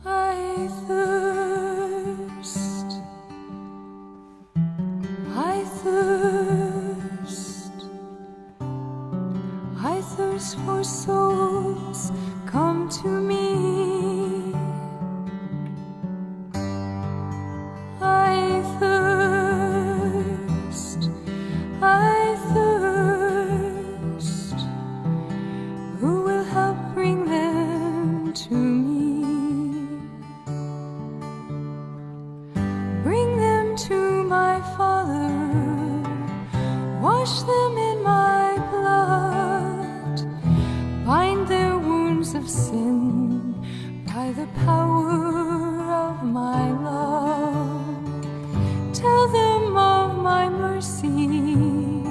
I thirst, I thirst, I thirst for souls, come to me. I thirst, I thirst, who will help bring them to me? Bring them to my Father, wash them in my blood, bind their wounds of sin by the power of my love. Tell them of my mercy,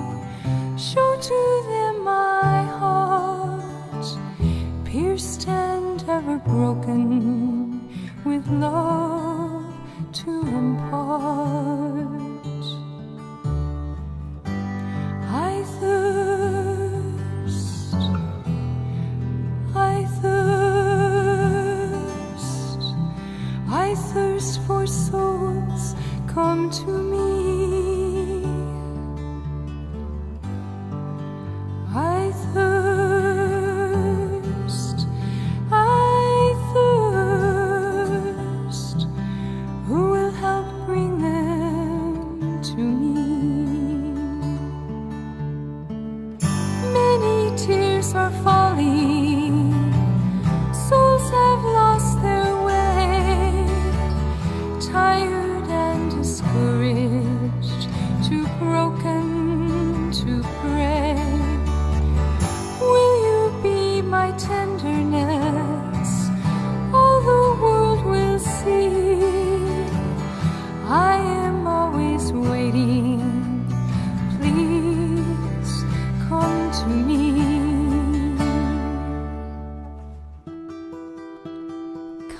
show to them my heart, pierced and ever broken, with love to impart. I thirst, I thirst, I thirst for souls, come to me. I thirst, I thirst, who will help bring them to me? Many tears are falling, souls have lost their way, tired and discouraged, too broken to pray. Will you be my tenderness? All the world will see. I am always waiting. Please come to me.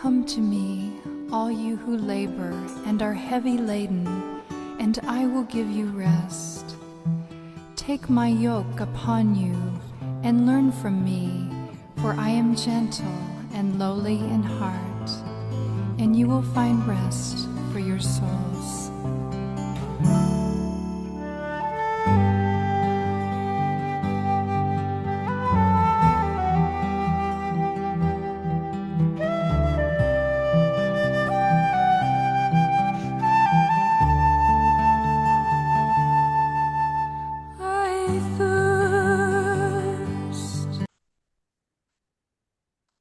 Come to me, all you who labor and are heavy laden, and I will give you rest. Take my yoke upon you and learn from me, for I am gentle and lowly in heart, and you will find rest for your souls. I thirst.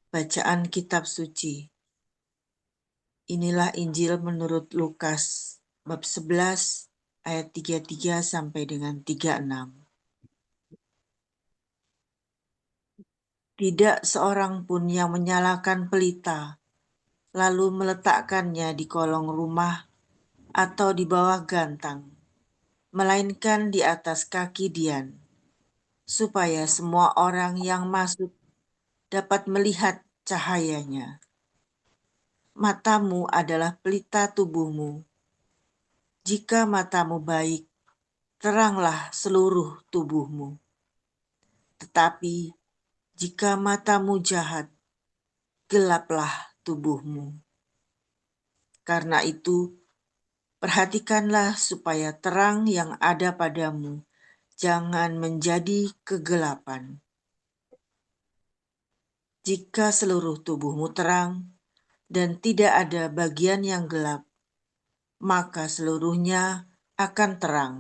Bacaan Kitab Suci. Inilah Injil menurut Lukas, bab 11, ayat 33 sampai dengan 36. Tidak seorang pun yang menyalakan pelita, lalu meletakkannya di kolong rumah atau di bawah gantang, melainkan di atas kaki dian, supaya semua orang yang masuk dapat melihat cahayanya. Matamu adalah pelita tubuhmu. Jika matamu baik, teranglah seluruh tubuhmu. Tetapi jika matamu jahat, gelaplah tubuhmu. Karena itu, perhatikanlah supaya terang yang ada padamu jangan menjadi kegelapan. Jika seluruh tubuhmu terang dan tidak ada bagian yang gelap, maka seluruhnya akan terang.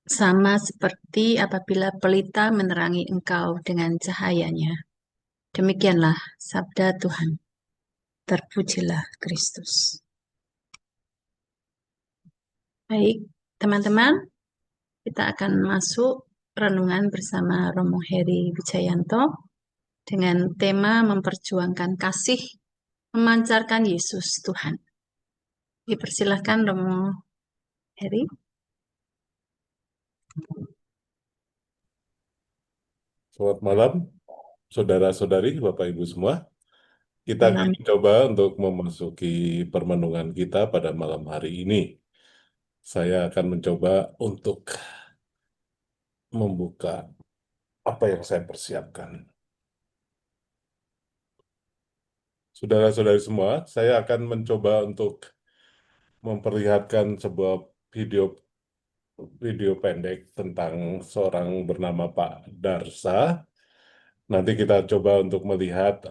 Sama seperti apabila pelita menerangi engkau dengan cahayanya. Demikianlah sabda Tuhan. Terpujilah Kristus. Baik, teman-teman, kita akan masuk renungan bersama Romo Heri Wijayanto dengan tema memperjuangkan kasih, memancarkan Yesus Tuhan. Dipersilahkan Romo Heri. Selamat malam, saudara-saudari, Bapak Ibu semua. Kita akan Amin. coba untuk memasuki permenungan kita pada malam hari ini. Saya akan mencoba untuk membuka apa yang saya persiapkan. Saudara-saudari semua, saya akan mencoba untuk memperlihatkan sebuah video video pendek tentang seorang bernama Pak Darsa. Nanti kita coba untuk melihat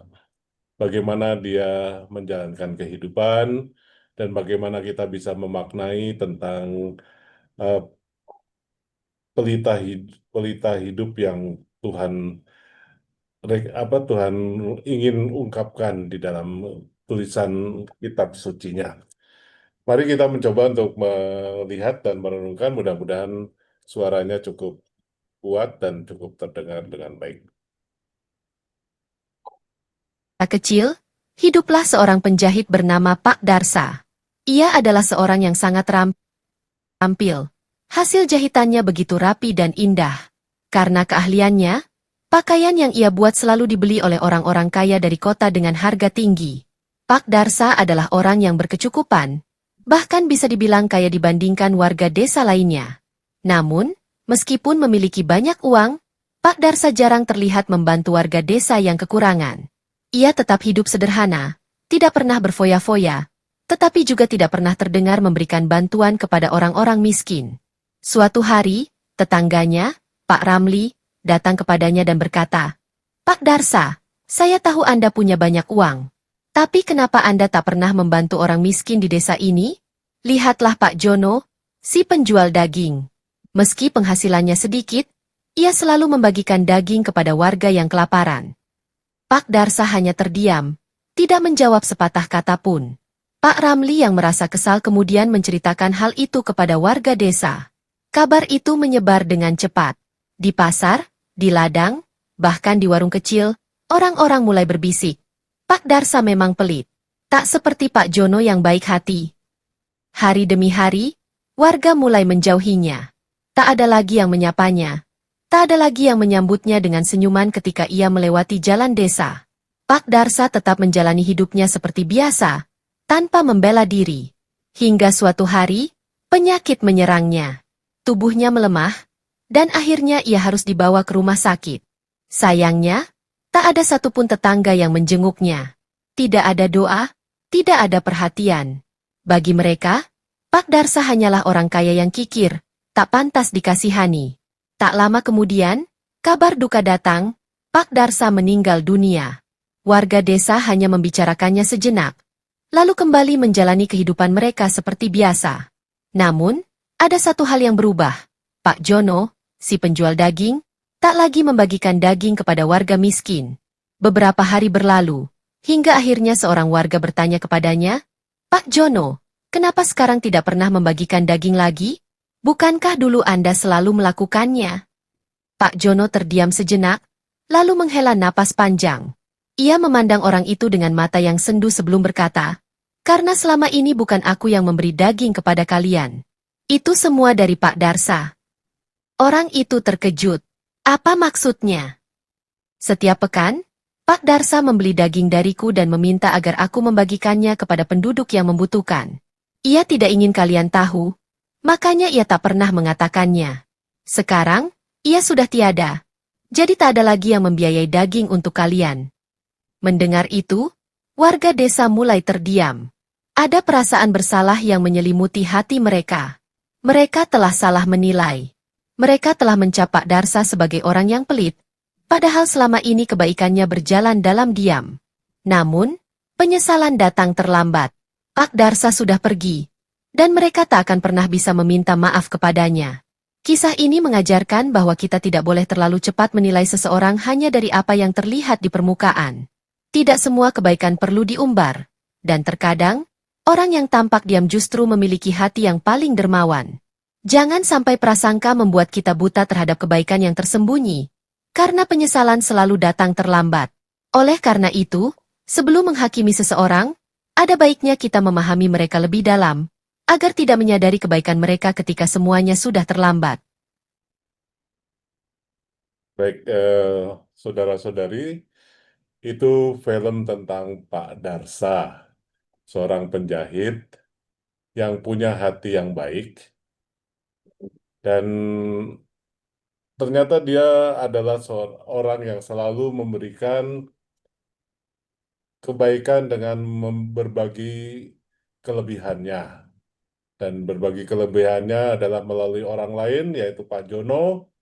bagaimana dia menjalankan kehidupan dan bagaimana kita bisa memaknai tentang eh, pelita hidup yang Tuhan Tuhan ingin ungkapkan di dalam tulisan kitab sucinya. Mari kita mencoba untuk melihat dan merenungkan, mudah-mudahan suaranya cukup kuat dan cukup terdengar dengan baik. Kecil, hiduplah seorang penjahit bernama Pak Darsa. Ia adalah seorang yang sangat terampil. Hasil jahitannya begitu rapi dan indah. Karena keahliannya, pakaian yang ia buat selalu dibeli oleh orang-orang kaya dari kota dengan harga tinggi. Pak Darsa adalah orang yang berkecukupan, bahkan bisa dibilang kaya dibandingkan warga desa lainnya. Namun, meskipun memiliki banyak uang, Pak Darsa jarang terlihat membantu warga desa yang kekurangan. Ia tetap hidup sederhana, tidak pernah berfoya-foya, tetapi juga tidak pernah terdengar memberikan bantuan kepada orang-orang miskin. Suatu hari, tetangganya, Pak Ramli, datang kepadanya dan berkata, "Pak Darsa, saya tahu Anda punya banyak uang. Tapi kenapa Anda tak pernah membantu orang miskin di desa ini? Lihatlah Pak Jono, si penjual daging. Meski penghasilannya sedikit, ia selalu membagikan daging kepada warga yang kelaparan." Pak Darsa hanya terdiam, tidak menjawab sepatah kata pun. Pak Ramli yang merasa kesal kemudian menceritakan hal itu kepada warga desa. Kabar itu menyebar dengan cepat. Di pasar, di ladang, bahkan di warung kecil, orang-orang mulai berbisik. Pak Darsa memang pelit. Tak seperti Pak Jono yang baik hati. Hari demi hari, warga mulai menjauhinya. Tak ada lagi yang menyapanya. Tak ada lagi yang menyambutnya dengan senyuman ketika ia melewati jalan desa. Pak Darsa tetap menjalani hidupnya seperti biasa, tanpa membela diri. Hingga suatu hari, penyakit menyerangnya. Tubuhnya melemah, dan akhirnya ia harus dibawa ke rumah sakit. Sayangnya, tak ada satupun tetangga yang menjenguknya. Tidak ada doa, tidak ada perhatian. Bagi mereka, Pak Darsa hanyalah orang kaya yang kikir, tak pantas dikasihani. Tak lama kemudian, kabar duka datang, Pak Darsa meninggal dunia. Warga desa hanya membicarakannya sejenak, lalu kembali menjalani kehidupan mereka seperti biasa. Namun, ada satu hal yang berubah. Pak Jono, si penjual daging, tak lagi membagikan daging kepada warga miskin. Beberapa hari berlalu, hingga akhirnya seorang warga bertanya kepadanya, "Pak Jono, kenapa sekarang tidak pernah membagikan daging lagi? Bukankah dulu Anda selalu melakukannya?" Pak Jono terdiam sejenak, lalu menghela napas panjang. Ia memandang orang itu dengan mata yang sendu sebelum berkata, "Karena selama ini bukan aku yang memberi daging kepada kalian. Itu semua dari Pak Darsa." Orang itu terkejut. Apa maksudnya? Setiap pekan, Pak Darsa membeli daging dariku dan meminta agar aku membagikannya kepada penduduk yang membutuhkan. Ia tidak ingin kalian tahu, makanya ia tak pernah mengatakannya. Sekarang, ia sudah tiada. Jadi tak ada lagi yang membiayai daging untuk kalian. Mendengar itu, warga desa mulai terdiam. Ada perasaan bersalah yang menyelimuti hati mereka. Mereka telah salah menilai. Mereka telah mencap Pak Darsa sebagai orang yang pelit, padahal selama ini kebaikannya berjalan dalam diam. Namun, penyesalan datang terlambat. Pak Darsa sudah pergi, dan mereka tak akan pernah bisa meminta maaf kepadanya. Kisah ini mengajarkan bahwa kita tidak boleh terlalu cepat menilai seseorang hanya dari apa yang terlihat di permukaan. Tidak semua kebaikan perlu diumbar, dan terkadang, orang yang tampak diam justru memiliki hati yang paling dermawan. Jangan sampai prasangka membuat kita buta terhadap kebaikan yang tersembunyi, karena penyesalan selalu datang terlambat. Oleh karena itu, sebelum menghakimi seseorang, ada baiknya kita memahami mereka lebih dalam, agar tidak menyadari kebaikan mereka ketika semuanya sudah terlambat. Baik, saudara-saudari, Itu film tentang Pak Darsa, seorang penjahit yang punya hati yang baik, dan ternyata dia adalah seorang yang selalu memberikan kebaikan dengan berbagi kelebihannya. Dan berbagi kelebihannya adalah melalui orang lain, yaitu Pak Jono,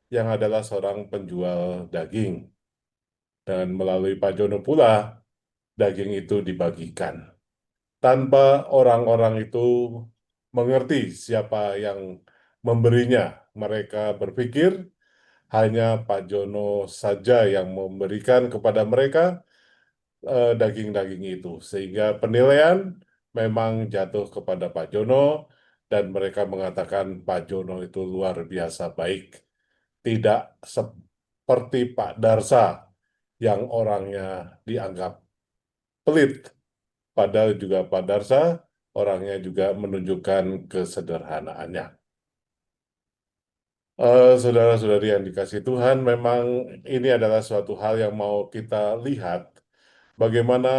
yang adalah seorang penjual daging. Dan melalui Pak Jono pula, daging itu dibagikan. Tanpa orang-orang itu mengerti siapa yang memberinya. Mereka berpikir hanya Pak Jono saja yang memberikan kepada mereka daging-daging itu. Sehingga penilaian memang jatuh kepada Pak Jono, dan mereka mengatakan Pak Jono itu luar biasa baik. Tidak seperti Pak Darsa yang orangnya dianggap pelit. Padahal juga Pak Darsa orangnya juga menunjukkan kesederhanaannya. Saudara-saudari yang dikasih Tuhan, memang ini adalah suatu hal yang mau kita lihat. Bagaimana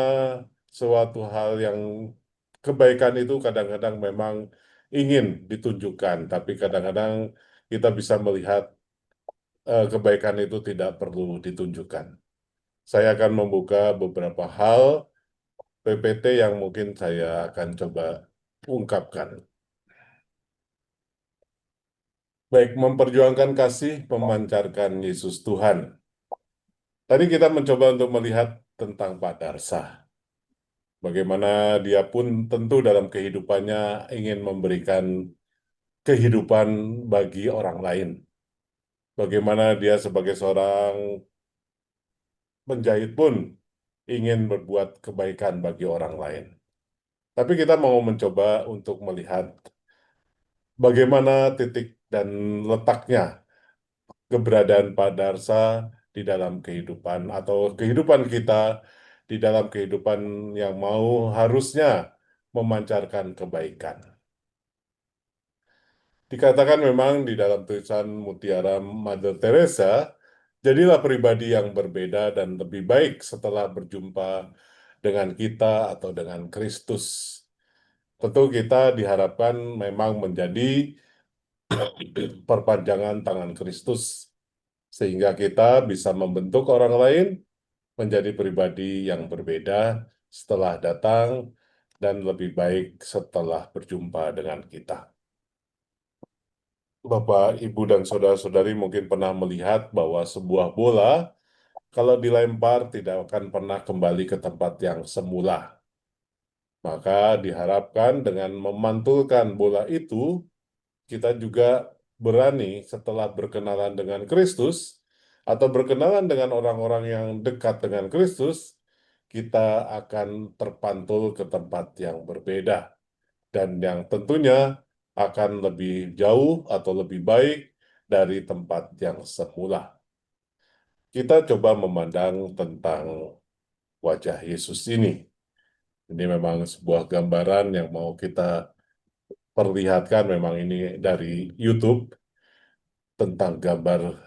suatu hal yang kebaikan itu kadang-kadang memang ingin ditunjukkan, tapi kadang-kadang kita bisa melihat kebaikan itu tidak perlu ditunjukkan. Saya akan membuka beberapa hal PPT yang mungkin saya akan coba ungkapkan. Baik, memperjuangkan kasih, memancarkan Yesus Tuhan. Tadi kita mencoba untuk melihat tentang Pak Darsa. Bagaimana dia pun tentu dalam kehidupannya ingin memberikan kehidupan bagi orang lain. Bagaimana dia sebagai seorang penjahit pun ingin berbuat kebaikan bagi orang lain. Tapi kita mau mencoba untuk melihat bagaimana titik dan letaknya keberadaan Pak Darsa di dalam kehidupan, atau kehidupan kita di dalam kehidupan yang mau harusnya memancarkan kebaikan. Dikatakan memang di dalam tulisan Mutiara Mother Teresa, jadilah pribadi yang berbeda dan lebih baik setelah berjumpa dengan kita atau dengan Kristus. Tentu kita diharapkan memang menjadi perpanjangan tangan Kristus, sehingga kita bisa membentuk orang lain menjadi pribadi yang berbeda setelah datang dan lebih baik setelah berjumpa dengan kita. Bapak, Ibu, dan saudara-saudari mungkin pernah melihat bahwa sebuah bola kalau dilempar tidak akan pernah kembali ke tempat yang semula. Maka diharapkan dengan memantulkan bola itu, kita juga berani setelah berkenalan dengan Kristus atau berkenalan dengan orang-orang yang dekat dengan Kristus, kita akan terpantul ke tempat yang berbeda dan yang tentunya akan lebih jauh atau lebih baik dari tempat yang semula. Kita coba memandang tentang wajah Yesus ini. Ini memang sebuah gambaran yang mau kita perlihatkan, memang ini dari YouTube, tentang gambar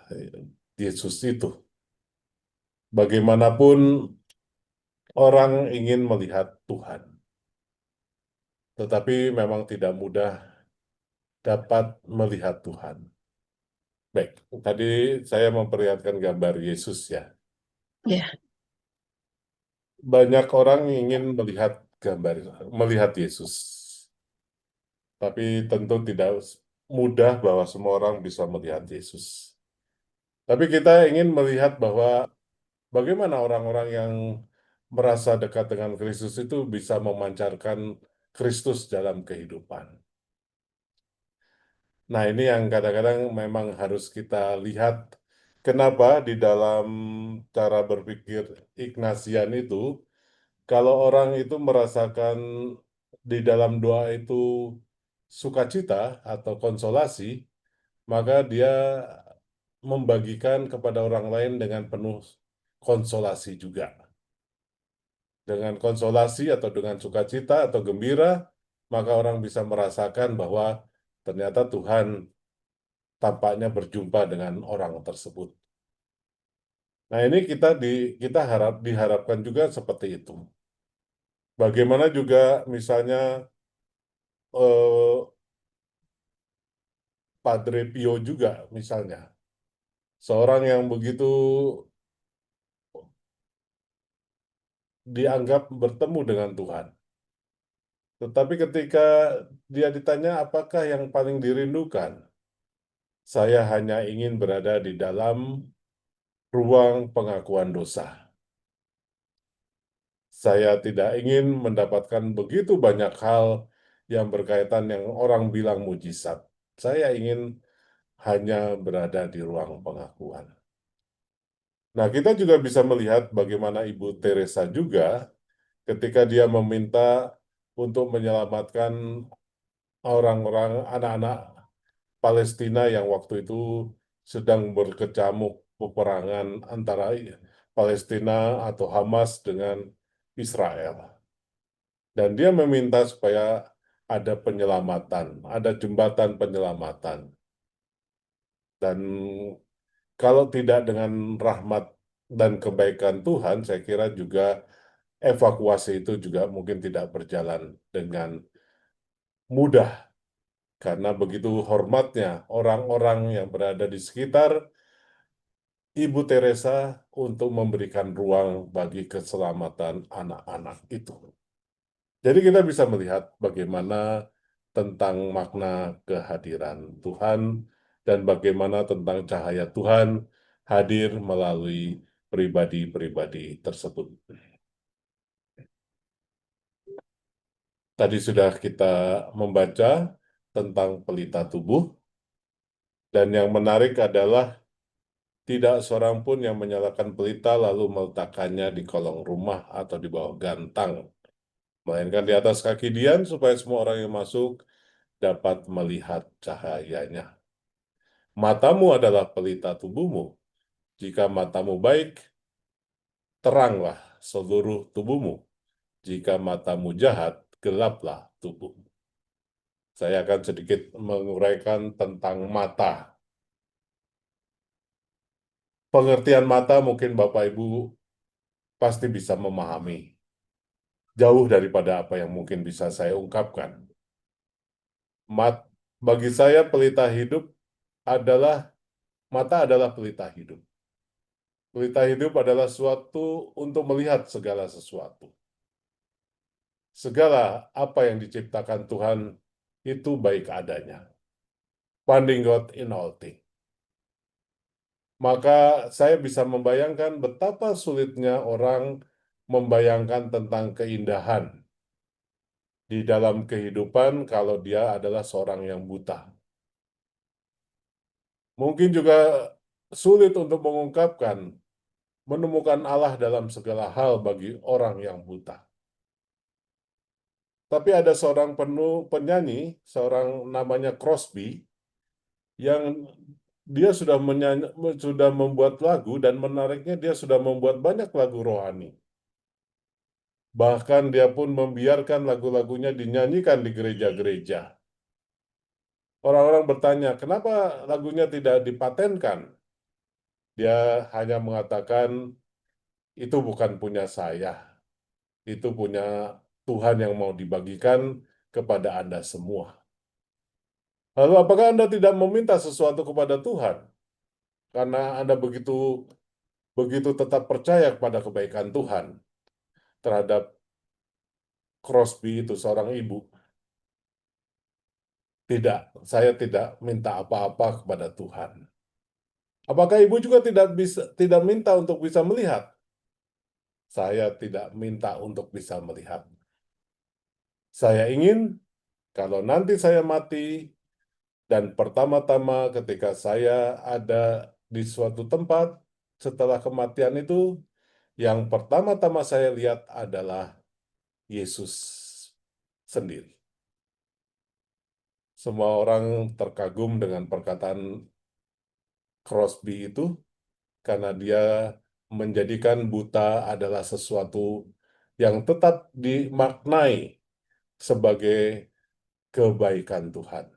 Yesus itu. Bagaimanapun orang ingin melihat Tuhan, tetapi memang tidak mudah dapat melihat Tuhan. Baik, tadi saya memperlihatkan gambar Yesus ya. Ya, Banyak orang ingin melihat Yesus, tapi tentu tidak mudah bahwa semua orang bisa melihat Yesus. Tapi kita ingin melihat bahwa bagaimana orang-orang yang merasa dekat dengan Kristus itu bisa memancarkan Kristus dalam kehidupan. Nah, ini yang kadang-kadang memang harus kita lihat. Kenapa di dalam cara berpikir Ignatian itu, kalau orang itu merasakan di dalam doa itu sukacita atau konsolasi, maka dia membagikan kepada orang lain dengan penuh konsolasi juga. Dengan konsolasi atau dengan sukacita atau gembira, maka orang bisa merasakan bahwa ternyata Tuhan tampaknya berjumpa dengan orang tersebut. Nah, ini kita diharapkan juga seperti itu. Bagaimana juga misalnya eh, Padre Pio juga misalnya, seorang yang begitu dianggap bertemu dengan Tuhan. Tetapi ketika dia ditanya apakah yang paling dirindukan, saya hanya ingin berada di dalam ruang pengakuan dosa. Saya tidak ingin mendapatkan begitu banyak hal yang berkaitan yang orang bilang mujizat. Saya ingin hanya berada di ruang pengakuan. Nah, kita juga bisa melihat bagaimana Ibu Teresa juga ketika dia meminta untuk menyelamatkan orang-orang anak-anak Palestina yang waktu itu sedang berkecamuk peperangan antara Palestina atau Hamas dengan Israel. Dan dia meminta supaya ada penyelamatan, ada jembatan penyelamatan. Dan kalau tidak dengan rahmat dan kebaikan Tuhan, saya kira juga evakuasi itu juga mungkin tidak berjalan dengan mudah. Karena begitu hormatnya orang-orang yang berada di sekitar Ibu Teresa untuk memberikan ruang bagi keselamatan anak-anak itu. Jadi kita bisa melihat bagaimana tentang makna kehadiran Tuhan dan bagaimana tentang cahaya Tuhan hadir melalui pribadi-pribadi tersebut. Tadi sudah kita membaca tentang pelita tubuh, dan yang menarik adalah tidak seorang pun yang menyalakan pelita lalu meletakkannya di kolong rumah atau di bawah gantang, melainkan di atas kaki Dian supaya semua orang yang masuk dapat melihat cahayanya. Matamu adalah pelita tubuhmu. Jika matamu baik, teranglah seluruh tubuhmu. Jika matamu jahat, gelaplah tubuhmu. Saya akan sedikit menguraikan tentang mata. Pengertian mata mungkin Bapak Ibu pasti bisa memahami. Jauh daripada apa yang mungkin bisa saya ungkapkan. Bagi saya pelita hidup adalah, mata adalah pelita hidup. Pelita hidup adalah suatu untuk melihat segala sesuatu. Segala apa yang diciptakan Tuhan itu baik adanya. Finding God in all things. Maka saya bisa membayangkan betapa sulitnya orang membayangkan tentang keindahan di dalam kehidupan kalau dia adalah seorang yang buta. Mungkin juga sulit untuk mengungkapkan, menemukan Allah dalam segala hal bagi orang yang buta. Tapi ada seorang penyanyi, seorang namanya Crosby, yang dia sudah membuat lagu, dan menariknya dia sudah membuat banyak lagu rohani. Bahkan dia pun membiarkan lagu-lagunya dinyanyikan di gereja-gereja. Orang-orang bertanya, kenapa lagunya tidak dipatenkan? Dia hanya mengatakan, itu bukan punya saya. Itu punya Tuhan yang mau dibagikan kepada Anda semua. Lalu apakah Anda tidak meminta sesuatu kepada Tuhan? Karena Anda begitu tetap percaya kepada kebaikan Tuhan terhadap Crosby itu seorang ibu. Tidak, saya tidak minta apa-apa kepada Tuhan. Apakah ibu juga tidak minta untuk bisa melihat? Saya tidak minta untuk bisa melihat. Saya ingin kalau nanti saya mati dan pertama-tama ketika saya ada di suatu tempat setelah kematian itu, yang pertama-tama saya lihat adalah Yesus sendiri. Semua orang terkagum dengan perkataan Crosby itu karena dia menjadikan buta adalah sesuatu yang tetap dimaknai sebagai kebaikan Tuhan.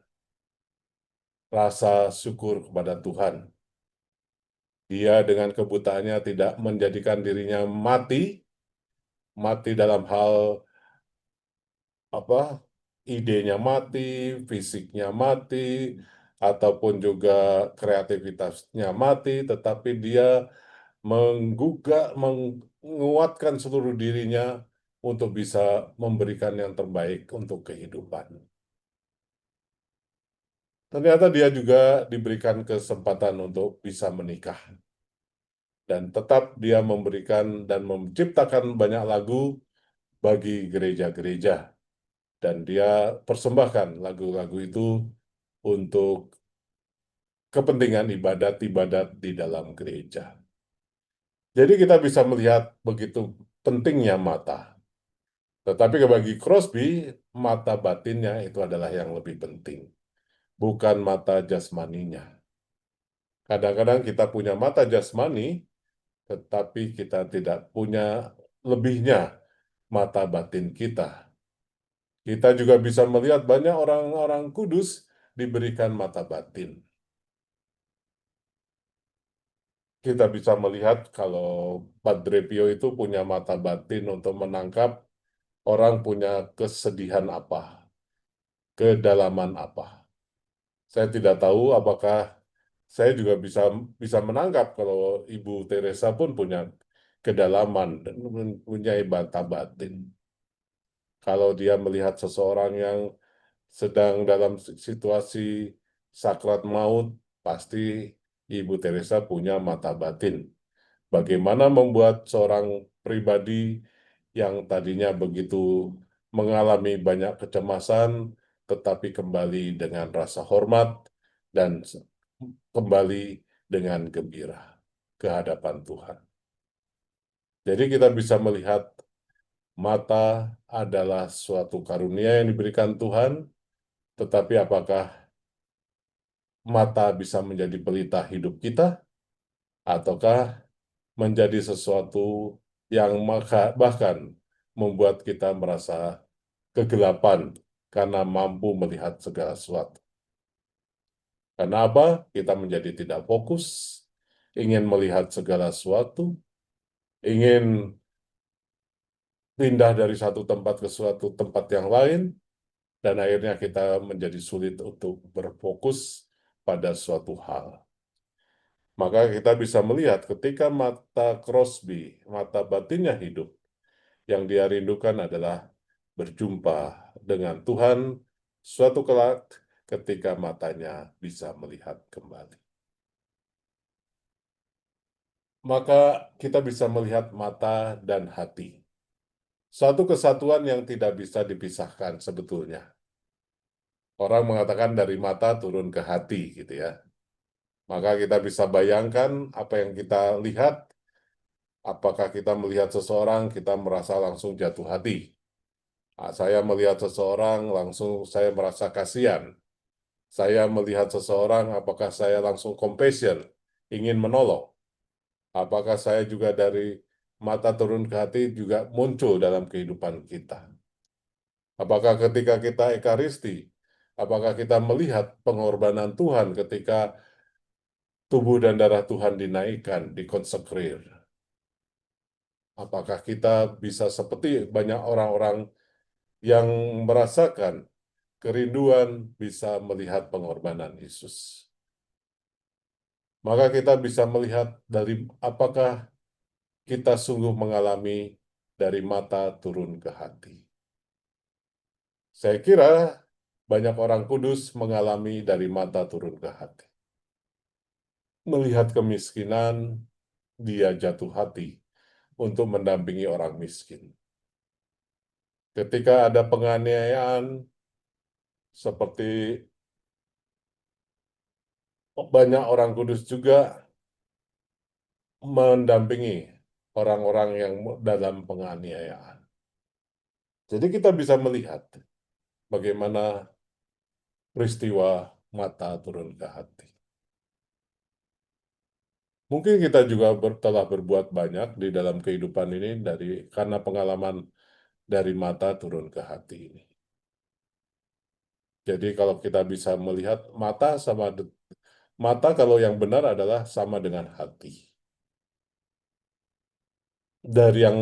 Rasa syukur kepada Tuhan. Dia dengan kebutaannya tidak menjadikan dirinya mati dalam hal apa, idenya mati, fisiknya mati, ataupun juga kreativitasnya mati, tetapi dia menguatkan seluruh dirinya untuk bisa memberikan yang terbaik untuk kehidupan. Ternyata dia juga diberikan kesempatan untuk bisa menikah. Dan tetap dia memberikan dan menciptakan banyak lagu bagi gereja-gereja. Dan dia persembahkan lagu-lagu itu untuk kepentingan ibadat-ibadat di dalam gereja. Jadi kita bisa melihat begitu pentingnya mata. Tetapi bagi Crosby, mata batinnya itu adalah yang lebih penting, bukan mata jasmaninya. Kadang-kadang kita punya mata jasmani, tetapi kita tidak punya lebihnya mata batin kita. Kita juga bisa melihat banyak orang-orang kudus diberikan mata batin. Kita bisa melihat kalau Padre Pio itu punya mata batin untuk menangkap orang punya kesedihan apa, kedalaman apa. Saya tidak tahu apakah saya juga bisa bisa menangkap kalau Ibu Teresa pun punya kedalaman dan punya mata batin. Kalau dia melihat seseorang yang sedang dalam situasi sakrat maut, pasti Ibu Teresa punya mata batin. Bagaimana membuat seorang pribadi yang tadinya begitu mengalami banyak kecemasan, tetapi kembali dengan rasa hormat dan kembali dengan gembira ke hadapan Tuhan. Jadi kita bisa melihat mata adalah suatu karunia yang diberikan Tuhan, tetapi apakah mata bisa menjadi pelita hidup kita, ataukah menjadi sesuatu yang bahkan membuat kita merasa kegelapan karena mampu melihat segala sesuatu. Karena apa? Kita menjadi tidak fokus, ingin melihat segala sesuatu, ingin pindah dari satu tempat ke suatu tempat yang lain, dan akhirnya kita menjadi sulit untuk berfokus pada suatu hal. Maka kita bisa melihat ketika mata Crosby, mata batinnya hidup, yang dia rindukan adalah berjumpa dengan Tuhan suatu kelak ketika matanya bisa melihat kembali. Maka kita bisa melihat mata dan hati. Satu kesatuan yang tidak bisa dipisahkan sebetulnya. Orang mengatakan dari mata turun ke hati gitu ya. Maka kita bisa bayangkan apa yang kita lihat. Apakah kita melihat seseorang, kita merasa langsung jatuh hati. Saya melihat seseorang, langsung saya merasa kasihan. Saya melihat seseorang, apakah saya langsung compassion, ingin menolong. Apakah saya juga dari mata turun ke hati juga muncul dalam kehidupan kita. Apakah ketika kita ekaristi, apakah kita melihat pengorbanan Tuhan ketika tubuh dan darah Tuhan dinaikkan, dikonsekrir. Apakah kita bisa seperti banyak orang-orang yang merasakan kerinduan bisa melihat pengorbanan Yesus. Maka kita bisa melihat dari apakah kita sungguh mengalami dari mata turun ke hati. Saya kira banyak orang kudus mengalami dari mata turun ke hati. Melihat kemiskinan, dia jatuh hati untuk mendampingi orang miskin. Ketika ada penganiayaan, seperti banyak orang kudus juga mendampingi orang-orang yang dalam penganiayaan. Jadi kita bisa melihat bagaimana peristiwa mata turun ke hati. Mungkin kita juga telah berbuat banyak di dalam kehidupan ini karena pengalaman dari mata turun ke hati ini. Jadi kalau kita bisa melihat mata sama Mata kalau yang benar adalah sama dengan hati. Dari yang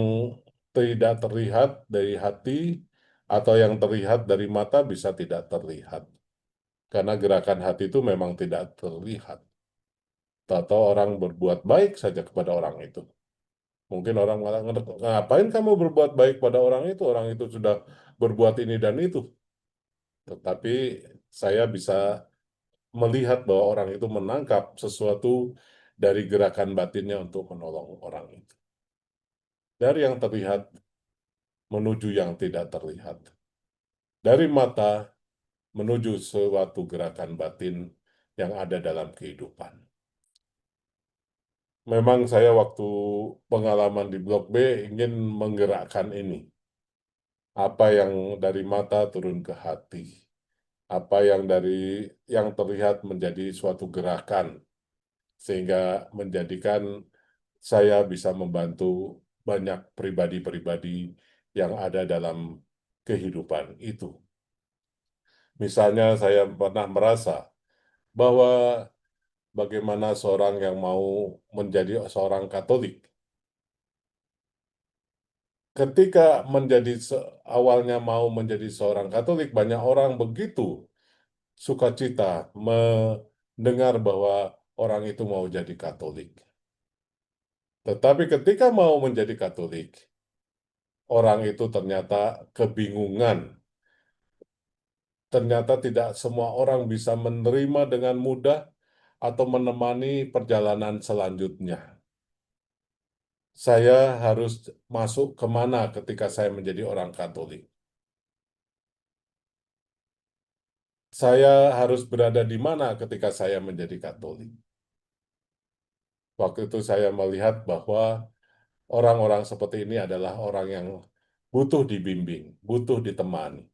tidak terlihat dari hati atau yang terlihat dari mata bisa tidak terlihat. Karena gerakan hati itu memang tidak terlihat. Atau orang berbuat baik saja kepada orang itu. Mungkin orang malah ngapain kamu berbuat baik pada orang itu? Orang itu sudah berbuat ini dan itu. Tetapi saya bisa melihat bahwa orang itu menangkap sesuatu dari gerakan batinnya untuk menolong orang itu. Dari yang terlihat menuju yang tidak terlihat. Dari mata menuju suatu gerakan batin yang ada dalam kehidupan. Memang saya waktu pengalaman di Blok B ingin menggerakkan ini. Apa yang dari mata turun ke hati. Apa yang dari yang terlihat menjadi suatu gerakan. Sehingga menjadikan saya bisa membantu banyak pribadi-pribadi yang ada dalam kehidupan itu. Misalnya saya pernah merasa bahwa bagaimana seorang yang mau menjadi seorang Katolik. Ketika awalnya mau menjadi seorang Katolik, banyak orang begitu sukacita mendengar bahwa orang itu mau jadi Katolik. Tetapi ketika mau menjadi Katolik, orang itu ternyata kebingungan. Ternyata tidak semua orang bisa menerima dengan mudah atau menemani perjalanan selanjutnya. Saya harus masuk kemana ketika saya menjadi orang Katolik? Saya harus berada di mana ketika saya menjadi Katolik? Waktu itu saya melihat bahwa orang-orang seperti ini adalah orang yang butuh dibimbing, butuh ditemani.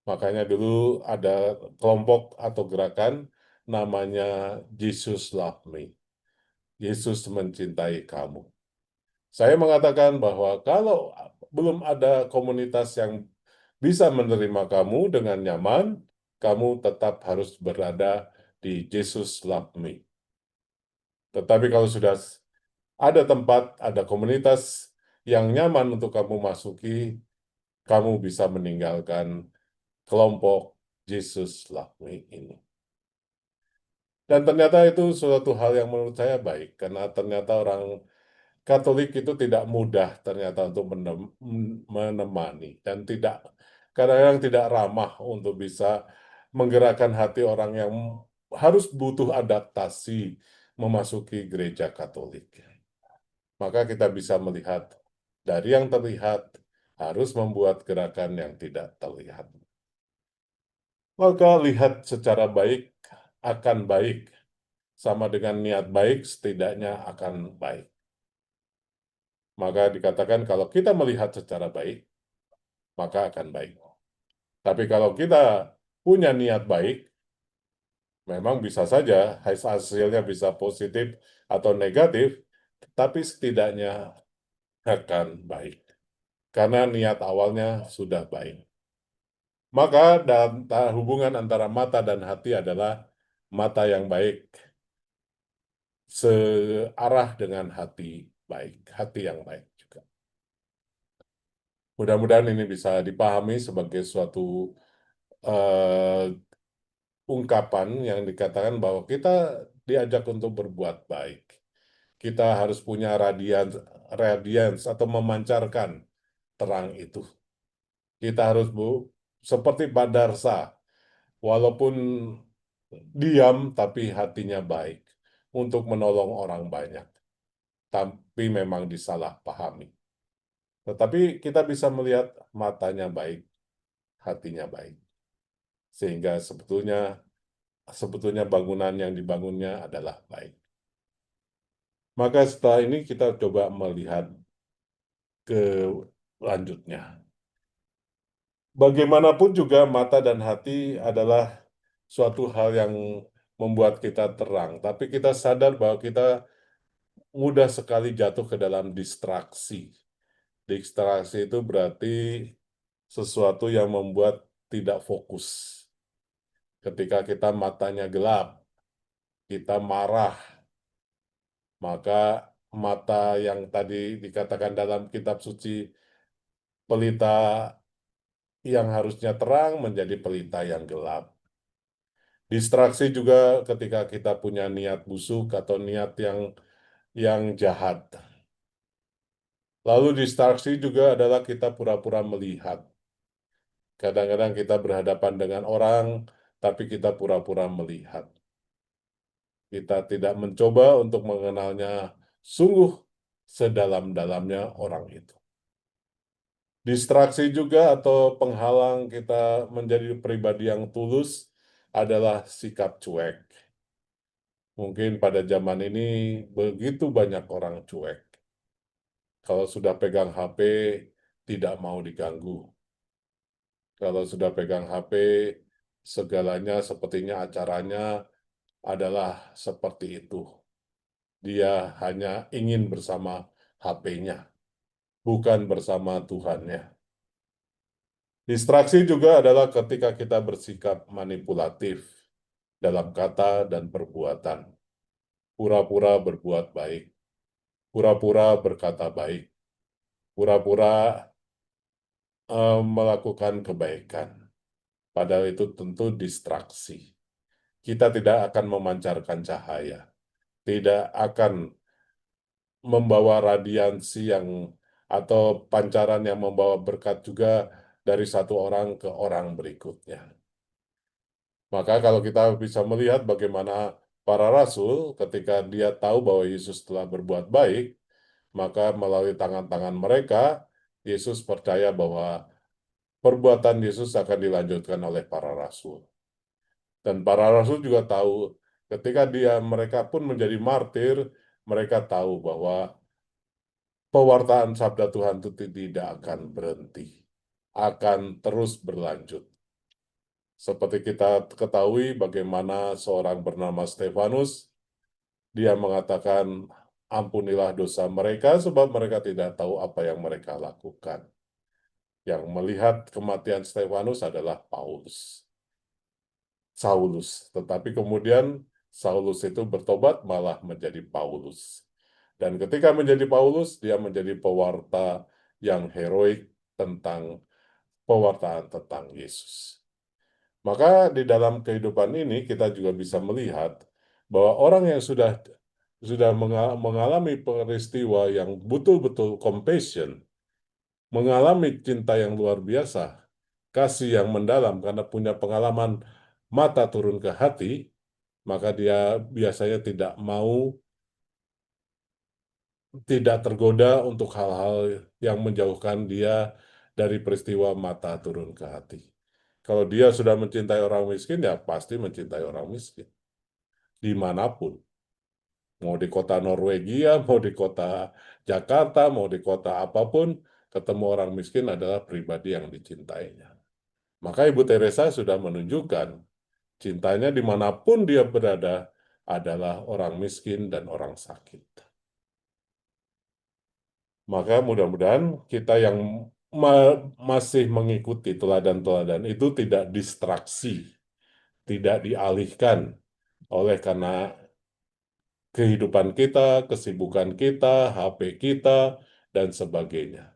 Makanya dulu ada kelompok atau gerakan namanya Jesus Love Me. Yesus mencintai kamu. Saya mengatakan bahwa kalau belum ada komunitas yang bisa menerima kamu dengan nyaman, kamu tetap harus berada di Jesus Love Me. Tetapi kalau sudah ada tempat, ada komunitas yang nyaman untuk kamu masuki, kamu bisa meninggalkan kelompok Jesus Love Me ini. Dan ternyata itu suatu hal yang menurut saya baik, karena ternyata orang Katolik itu tidak mudah ternyata untuk menemani dan kadang-kadang tidak ramah untuk bisa menggerakkan hati orang yang harus butuh adaptasi memasuki gereja Katolik. Maka kita bisa melihat dari yang terlihat harus membuat gerakan yang tidak terlihat. Maka lihat secara baik akan baik, sama dengan niat baik setidaknya akan baik. Maka dikatakan kalau kita melihat secara baik, maka akan baik. Tapi kalau kita punya niat baik, memang bisa saja hasilnya bisa positif atau negatif, tapi setidaknya akan baik. Karena niat awalnya sudah baik. Maka hubungan antara mata dan hati adalah mata yang baik, searah dengan hati baik, hati yang baik juga. Mudah-mudahan ini bisa dipahami sebagai suatu ungkapan yang dikatakan bahwa kita diajak untuk berbuat baik. Kita harus punya radiance atau memancarkan terang itu. Kita harus seperti Pak Darsa, walaupun diam tapi hatinya baik untuk menolong orang banyak. Tapi memang disalahpahami. Tetapi kita bisa melihat matanya baik, hatinya baik. Sehingga sebetulnya bangunan yang dibangunnya adalah baik. Maka setelah ini kita coba melihat ke lanjutnya. Bagaimanapun juga mata dan hati adalah suatu hal yang membuat kita terang, tapi kita sadar bahwa kita mudah sekali jatuh ke dalam distraksi. Distraksi itu berarti sesuatu yang membuat tidak fokus. Ketika kita matanya gelap, kita marah, maka mata yang tadi dikatakan dalam kitab suci, pelita yang harusnya terang menjadi pelita yang gelap. Distraksi juga ketika kita punya niat busuk atau niat yang jahat. Lalu distraksi juga adalah kita pura-pura melihat. Kadang-kadang kita berhadapan dengan orang, tapi kita pura-pura melihat. Kita tidak mencoba untuk mengenalnya sungguh sedalam-dalamnya orang itu. Distraksi juga atau penghalang kita menjadi pribadi yang tulus adalah sikap cuek. Mungkin pada zaman ini begitu banyak orang cuek. Kalau sudah pegang HP, tidak mau diganggu. Kalau sudah pegang HP, segalanya sepertinya acaranya adalah seperti itu. Dia hanya ingin bersama HP-nya, bukan bersama Tuhannya. Distraksi juga adalah ketika kita bersikap manipulatif dalam kata dan perbuatan. Pura-pura berbuat baik, pura-pura berkata baik, pura-pura melakukan kebaikan. Padahal itu tentu distraksi. Kita tidak akan memancarkan cahaya, tidak akan membawa radiansi atau pancaran yang membawa berkat juga dari satu orang ke orang berikutnya. Maka kalau kita bisa melihat bagaimana para rasul ketika dia tahu bahwa Yesus telah berbuat baik, maka melalui tangan-tangan mereka, Yesus percaya bahwa perbuatan Yesus akan dilanjutkan oleh para rasul. Dan para rasul juga tahu ketika mereka pun menjadi martir, mereka tahu bahwa pewartaan sabda Tuhan itu tidak akan berhenti, akan terus berlanjut. Seperti kita ketahui bagaimana seorang bernama Stefanus, dia mengatakan, ampunilah dosa mereka sebab mereka tidak tahu apa yang mereka lakukan. Yang melihat kematian Stefanus adalah Saulus. Tetapi kemudian Saulus itu bertobat malah menjadi Paulus. Dan ketika menjadi Paulus, dia menjadi pewarta yang heroik pewartaan tentang Yesus. Maka di dalam kehidupan ini kita juga bisa melihat bahwa orang yang sudah mengalami peristiwa yang betul-betul compassion, mengalami cinta yang luar biasa, kasih yang mendalam karena punya pengalaman mata turun ke hati, maka dia biasanya tidak tergoda untuk hal-hal yang menjauhkan dia dari peristiwa mata turun ke hati. Kalau dia sudah mencintai orang miskin, ya pasti mencintai orang miskin. Dimanapun. Mau di kota Norwegia, mau di kota Jakarta, mau di kota apapun, ketemu orang miskin adalah pribadi yang dicintainya. Maka Ibu Teresa sudah menunjukkan cintanya dimanapun dia berada adalah orang miskin dan orang sakit. Maka mudah-mudahan kita yang masih mengikuti teladan-teladan itu tidak distraksi, tidak dialihkan oleh karena kehidupan kita, kesibukan kita, HP kita, dan sebagainya.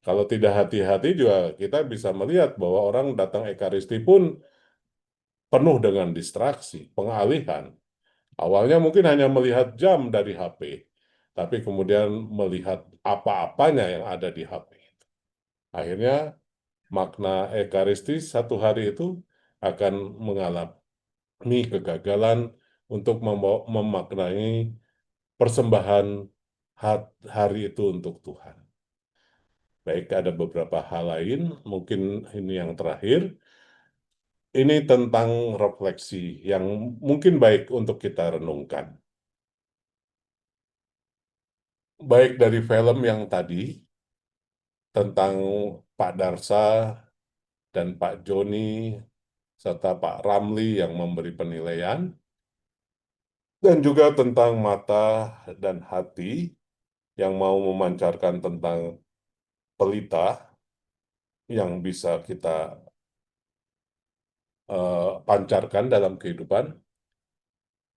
Kalau tidak hati-hati juga kita bisa melihat bahwa orang datang Ekaristi pun penuh dengan distraksi, pengalihan. Awalnya mungkin hanya melihat jam dari HP, tapi kemudian melihat apa-apanya yang ada di HP. Akhirnya makna Ekaristi satu hari itu akan mengalami kegagalan untuk memaknai persembahan hari itu untuk Tuhan. Baik, ada beberapa hal lain, mungkin ini yang terakhir. Ini tentang refleksi yang mungkin baik untuk kita renungkan. Baik dari film yang tadi, tentang Pak Darsa dan Pak Joni, serta Pak Ramli yang memberi penilaian, dan juga tentang mata dan hati yang mau memancarkan tentang pelita yang bisa kita pancarkan dalam kehidupan.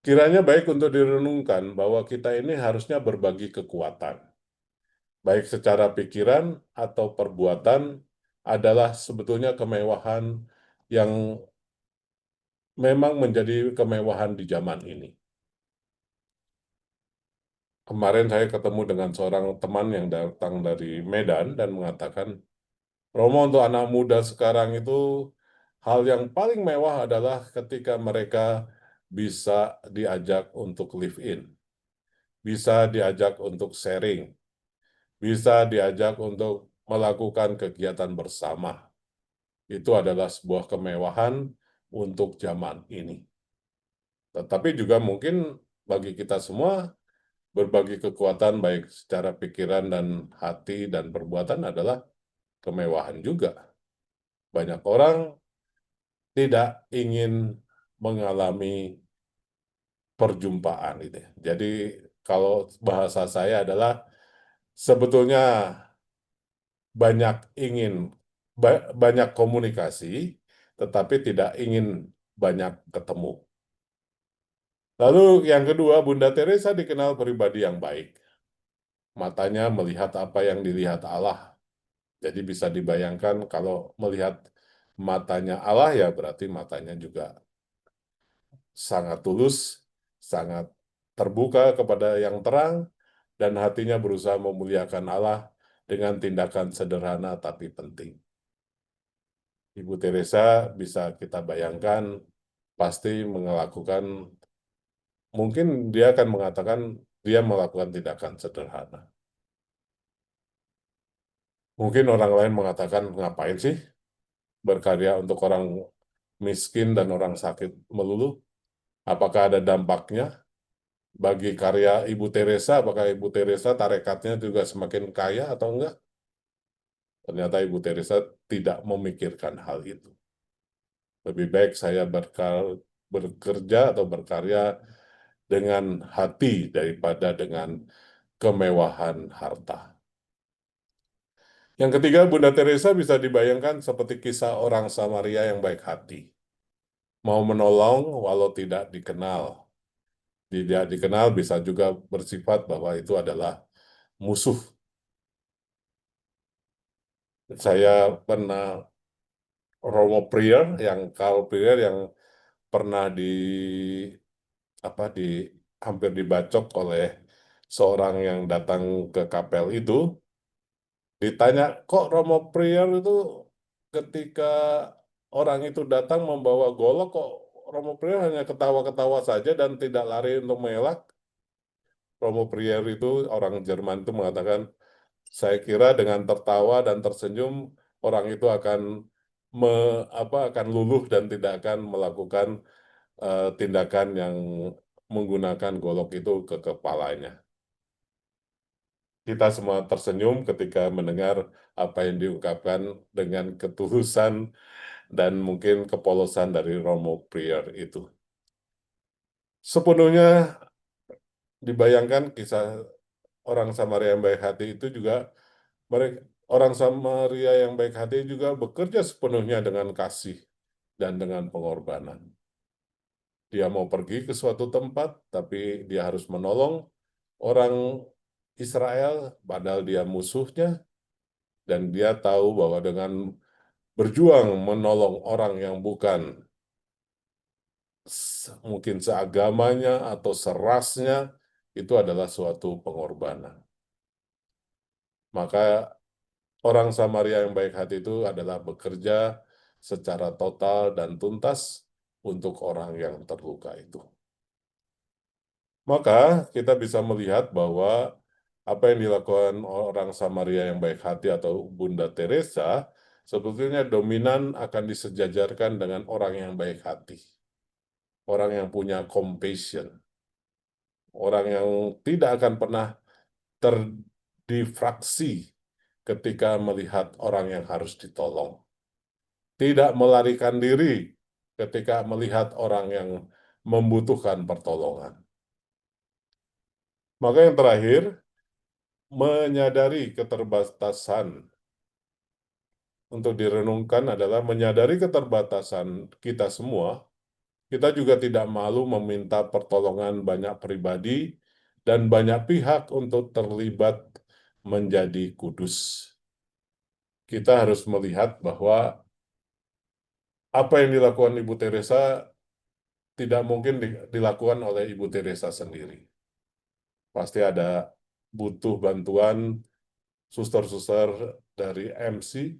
Kiranya baik untuk direnungkan bahwa kita ini harusnya berbagi kekuatan, baik secara pikiran atau perbuatan, adalah sebetulnya kemewahan yang memang menjadi kemewahan di zaman ini. Kemarin saya ketemu dengan seorang teman yang datang dari Medan dan mengatakan, Romo, untuk anak muda sekarang itu hal yang paling mewah adalah ketika mereka bisa diajak untuk live in, bisa diajak untuk sharing, bisa diajak untuk melakukan kegiatan bersama. Itu adalah sebuah kemewahan untuk zaman ini. Tetapi juga mungkin bagi kita semua, berbagi kekuatan baik secara pikiran dan hati dan perbuatan adalah kemewahan juga. Banyak orang tidak ingin mengalami perjumpaan itu. Jadi kalau bahasa saya adalah sebetulnya banyak ingin banyak komunikasi, tetapi tidak ingin banyak ketemu. Lalu yang kedua, Bunda Teresa dikenal pribadi yang baik. Matanya melihat apa yang dilihat Allah. Jadi bisa dibayangkan kalau melihat matanya Allah, ya berarti matanya juga sangat tulus, sangat terbuka kepada yang terang, dan hatinya berusaha memuliakan Allah dengan tindakan sederhana tapi penting. Ibu Teresa bisa kita bayangkan pasti melakukan, mungkin dia akan mengatakan dia melakukan tindakan sederhana. Mungkin orang lain mengatakan, ngapain sih berkarya untuk orang miskin dan orang sakit melulu? Apakah ada dampaknya bagi karya Ibu Teresa? Apakah Ibu Teresa tarekatnya juga semakin kaya atau enggak? Ternyata Ibu Teresa tidak memikirkan hal itu. Lebih baik saya bekerja atau berkarya dengan hati daripada dengan kemewahan harta. Yang ketiga, Bunda Teresa bisa dibayangkan seperti kisah orang Samaria yang baik hati. Mau menolong walau tidak dikenal. Tidak dikenal bisa juga bersifat bahwa itu adalah musuh. Saya pernah Romo Prier, Karl Prier yang pernah di hampir dibacok oleh seorang yang datang ke kapel itu. Ditanya, kok Romo Prier itu ketika orang itu datang membawa golok, kok Romo Prier hanya ketawa-ketawa saja dan tidak lari untuk mengelak? Romo Prier itu orang Jerman itu mengatakan, saya kira dengan tertawa dan tersenyum orang itu akan akan luluh dan tidak akan melakukan tindakan yang menggunakan golok itu ke kepalanya. Kita semua tersenyum ketika mendengar apa yang diungkapkan dengan ketulusan dan mungkin kepolosan dari Romo Prier itu. Sepenuhnya dibayangkan kisah orang Samaria yang baik hati itu juga, orang Samaria yang baik hati juga bekerja sepenuhnya dengan kasih dan dengan pengorbanan. Dia mau pergi ke suatu tempat, tapi dia harus menolong orang Israel, padahal dia musuhnya, dan dia tahu bahwa dengan berjuang menolong orang yang bukan mungkin seagamanya atau serasnya, itu adalah suatu pengorbanan. Maka orang Samaria yang baik hati itu adalah bekerja secara total dan tuntas untuk orang yang terluka itu. Maka kita bisa melihat bahwa apa yang dilakukan orang Samaria yang baik hati atau Bunda Teresa sebetulnya dominan akan disejajarkan dengan orang yang baik hati. Orang yang punya compassion. Orang yang tidak akan pernah terdifraksi ketika melihat orang yang harus ditolong. Tidak melarikan diri ketika melihat orang yang membutuhkan pertolongan. Maka yang terakhir, menyadari keterbatasan. Untuk direnungkan adalah menyadari keterbatasan kita semua, kita juga tidak malu meminta pertolongan banyak pribadi dan banyak pihak untuk terlibat menjadi kudus. Kita harus melihat bahwa apa yang dilakukan Ibu Teresa tidak mungkin dilakukan oleh Ibu Teresa sendiri. Pasti ada butuh bantuan suster-suster dari MC,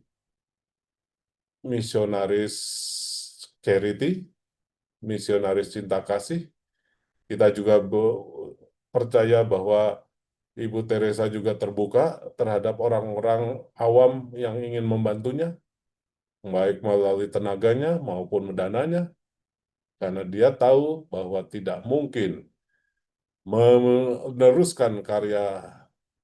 misionaris charity, misionaris cinta kasih. Kita juga percaya bahwa Ibu Teresa juga terbuka terhadap orang-orang awam yang ingin membantunya, baik melalui tenaganya maupun dananya, karena dia tahu bahwa tidak mungkin meneruskan karya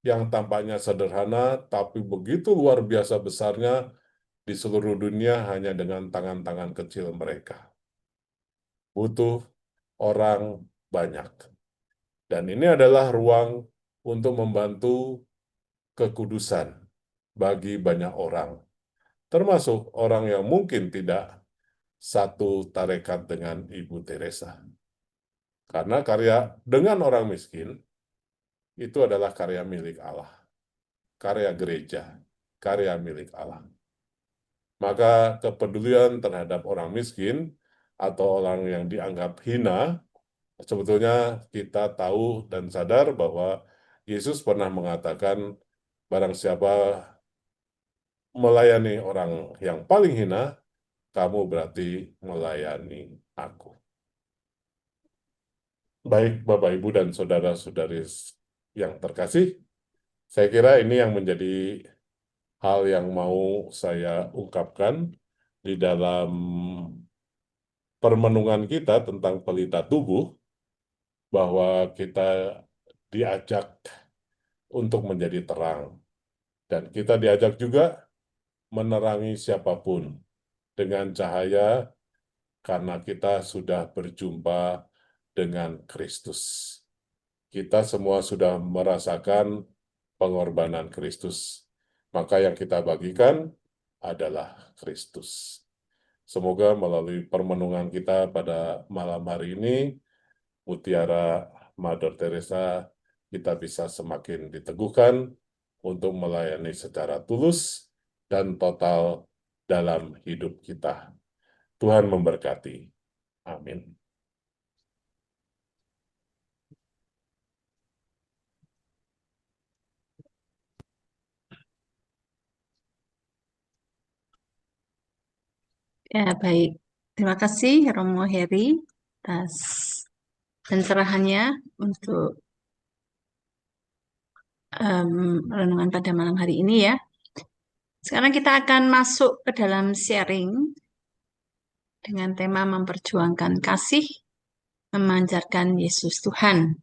yang tampaknya sederhana, tapi begitu luar biasa besarnya di seluruh dunia hanya dengan tangan-tangan kecil mereka. Butuh orang banyak. Dan ini adalah ruang untuk membantu kekudusan bagi banyak orang, termasuk orang yang mungkin tidak satu tarekat dengan Ibu Teresa. Karena karya dengan orang miskin itu adalah karya milik Allah, karya gereja, karya milik Allah. Maka kepedulian terhadap orang miskin atau orang yang dianggap hina, sebetulnya kita tahu dan sadar bahwa Yesus pernah mengatakan, barang siapa melayani orang yang paling hina, kamu berarti melayani aku. Baik Bapak Ibu dan saudara-saudari yang terkasih, saya kira ini yang menjadi hal yang mau saya ungkapkan di dalam permenungan kita tentang pelita tubuh, bahwa kita diajak untuk menjadi terang. Dan kita diajak juga menerangi siapapun dengan cahaya karena kita sudah berjumpa dengan Kristus. Kita semua sudah merasakan pengorbanan Kristus. Maka yang kita bagikan adalah Kristus. Semoga melalui permenungan kita pada malam hari ini, Mutiara Mother Teresa, kita bisa semakin diteguhkan untuk melayani secara tulus dan total dalam hidup kita. Tuhan memberkati. Amin. Ya, baik. Terima kasih Romo Heri atas pencerahannya untuk renungan pada malam hari ini ya. Sekarang kita akan masuk ke dalam sharing dengan tema memperjuangkan kasih, memancarkan Yesus Tuhan.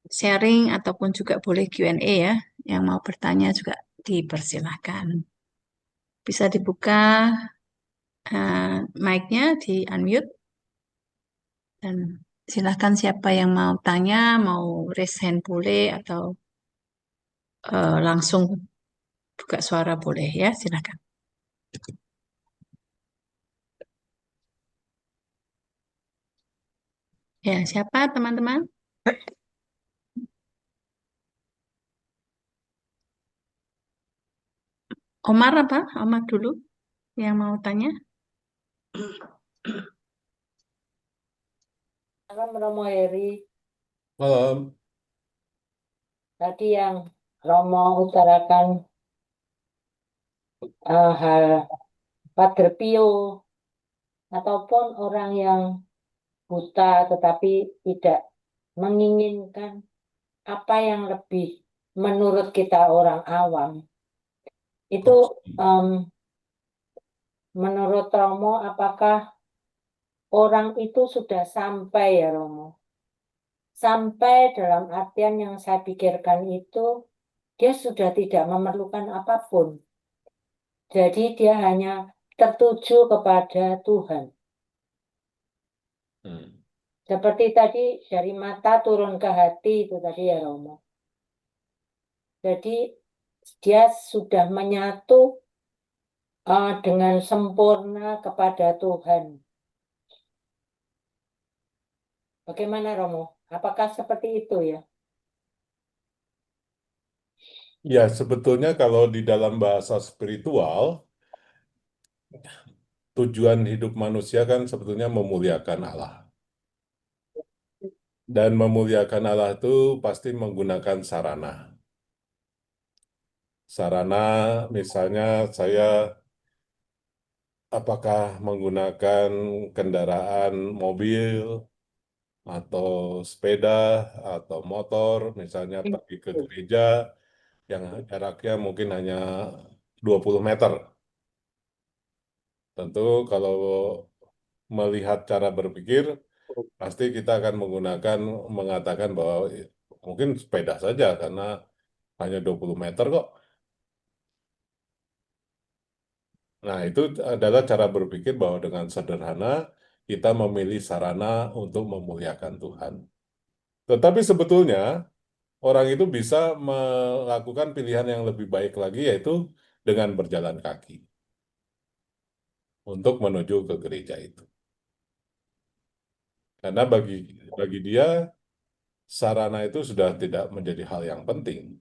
Sharing ataupun juga boleh Q&A ya. Yang mau bertanya juga dipersilahkan. Bisa dibuka mic-nya, di unmute. Dan silahkan siapa yang mau tanya, mau raise hand boleh, atau langsung buka suara boleh ya, silahkan. Ya, siapa teman-teman? Omar apa? Omar dulu yang mau tanya. Malam Romo Heri, Malam. tadi yang Romo utarakan hal Padre Pio ataupun orang yang buta tetapi tidak menginginkan apa yang lebih menurut kita orang awam. Itu menurut Romo apakah orang itu sudah sampai ya Romo? Sampai dalam artian yang saya pikirkan itu dia sudah tidak memerlukan apapun. Jadi dia hanya tertuju kepada Tuhan. Seperti tadi dari mata turun ke hati itu tadi ya Romo. Jadi dia sudah menyatu dengan sempurna kepada Tuhan. Bagaimana Romo? Apakah seperti itu ya? Ya, sebetulnya kalau di dalam bahasa spiritual, tujuan hidup manusia kan sebetulnya memuliakan Allah. Dan memuliakan Allah itu pasti menggunakan sarana. Sarana, misalnya saya apakah menggunakan kendaraan mobil, atau sepeda, atau motor, misalnya pergi ke gereja yang jaraknya mungkin hanya 20 meter. Tentu kalau melihat cara berpikir, pasti kita akan mengatakan bahwa mungkin sepeda saja karena hanya 20 meter kok. Nah, itu adalah cara berpikir bahwa dengan sederhana kita memilih sarana untuk memuliakan Tuhan. Tetapi sebetulnya orang itu bisa melakukan pilihan yang lebih baik lagi, yaitu dengan berjalan kaki untuk menuju ke gereja itu. Karena bagi dia, sarana itu sudah tidak menjadi hal yang penting.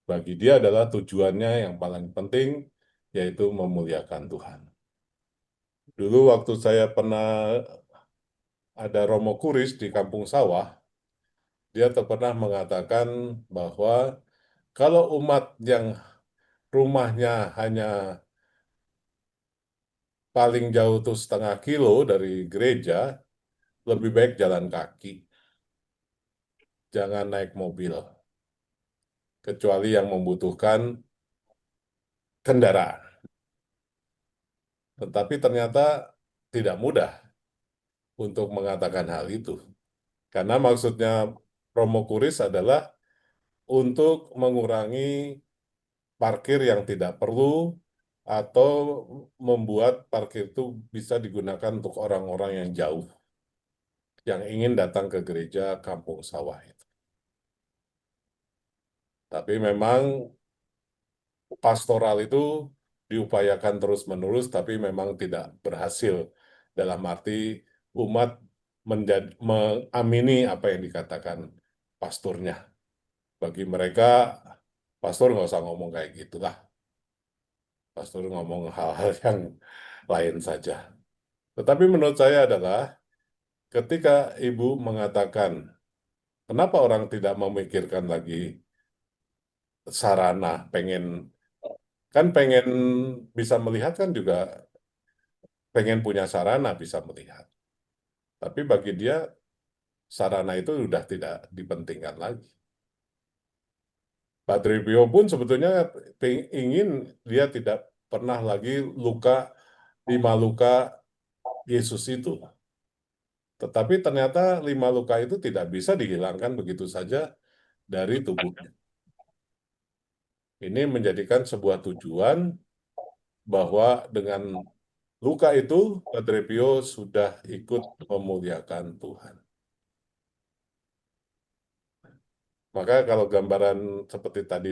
Bagi dia adalah tujuannya yang paling penting, yaitu memuliakan Tuhan. Dulu waktu saya pernah ada Romo Kuris di Kampung Sawah, dia pernah mengatakan bahwa kalau umat yang rumahnya hanya paling jauh tuh 0,5 kilo dari gereja, lebih baik jalan kaki. Jangan naik mobil. Kecuali yang membutuhkan kendaraan. Tetapi ternyata tidak mudah untuk mengatakan hal itu. Karena maksudnya Romo Kuris adalah untuk mengurangi parkir yang tidak perlu atau membuat parkir itu bisa digunakan untuk orang-orang yang jauh, yang ingin datang ke gereja Kampung Sawah itu. Tapi memang pastoral itu diupayakan terus-menerus, tapi memang tidak berhasil. Dalam arti umat mengamini apa yang dikatakan pastornya. Bagi mereka, pastor nggak usah ngomong kayak gitulah. Pastor ngomong hal-hal yang lain saja. Tetapi menurut saya adalah ketika ibu mengatakan, kenapa orang tidak memikirkan lagi sarana, pengen bisa melihat kan juga pengen punya sarana bisa melihat. Tapi bagi dia, sarana itu sudah tidak dipentingkan lagi. Padre Pio pun sebetulnya ingin dia tidak pernah lagi 5 luka Yesus itu. Tetapi ternyata 5 luka itu tidak bisa dihilangkan begitu saja dari tubuhnya. Ini menjadikan sebuah tujuan bahwa dengan luka itu, Padre Pio sudah ikut memuliakan Tuhan. Maka kalau gambaran seperti tadi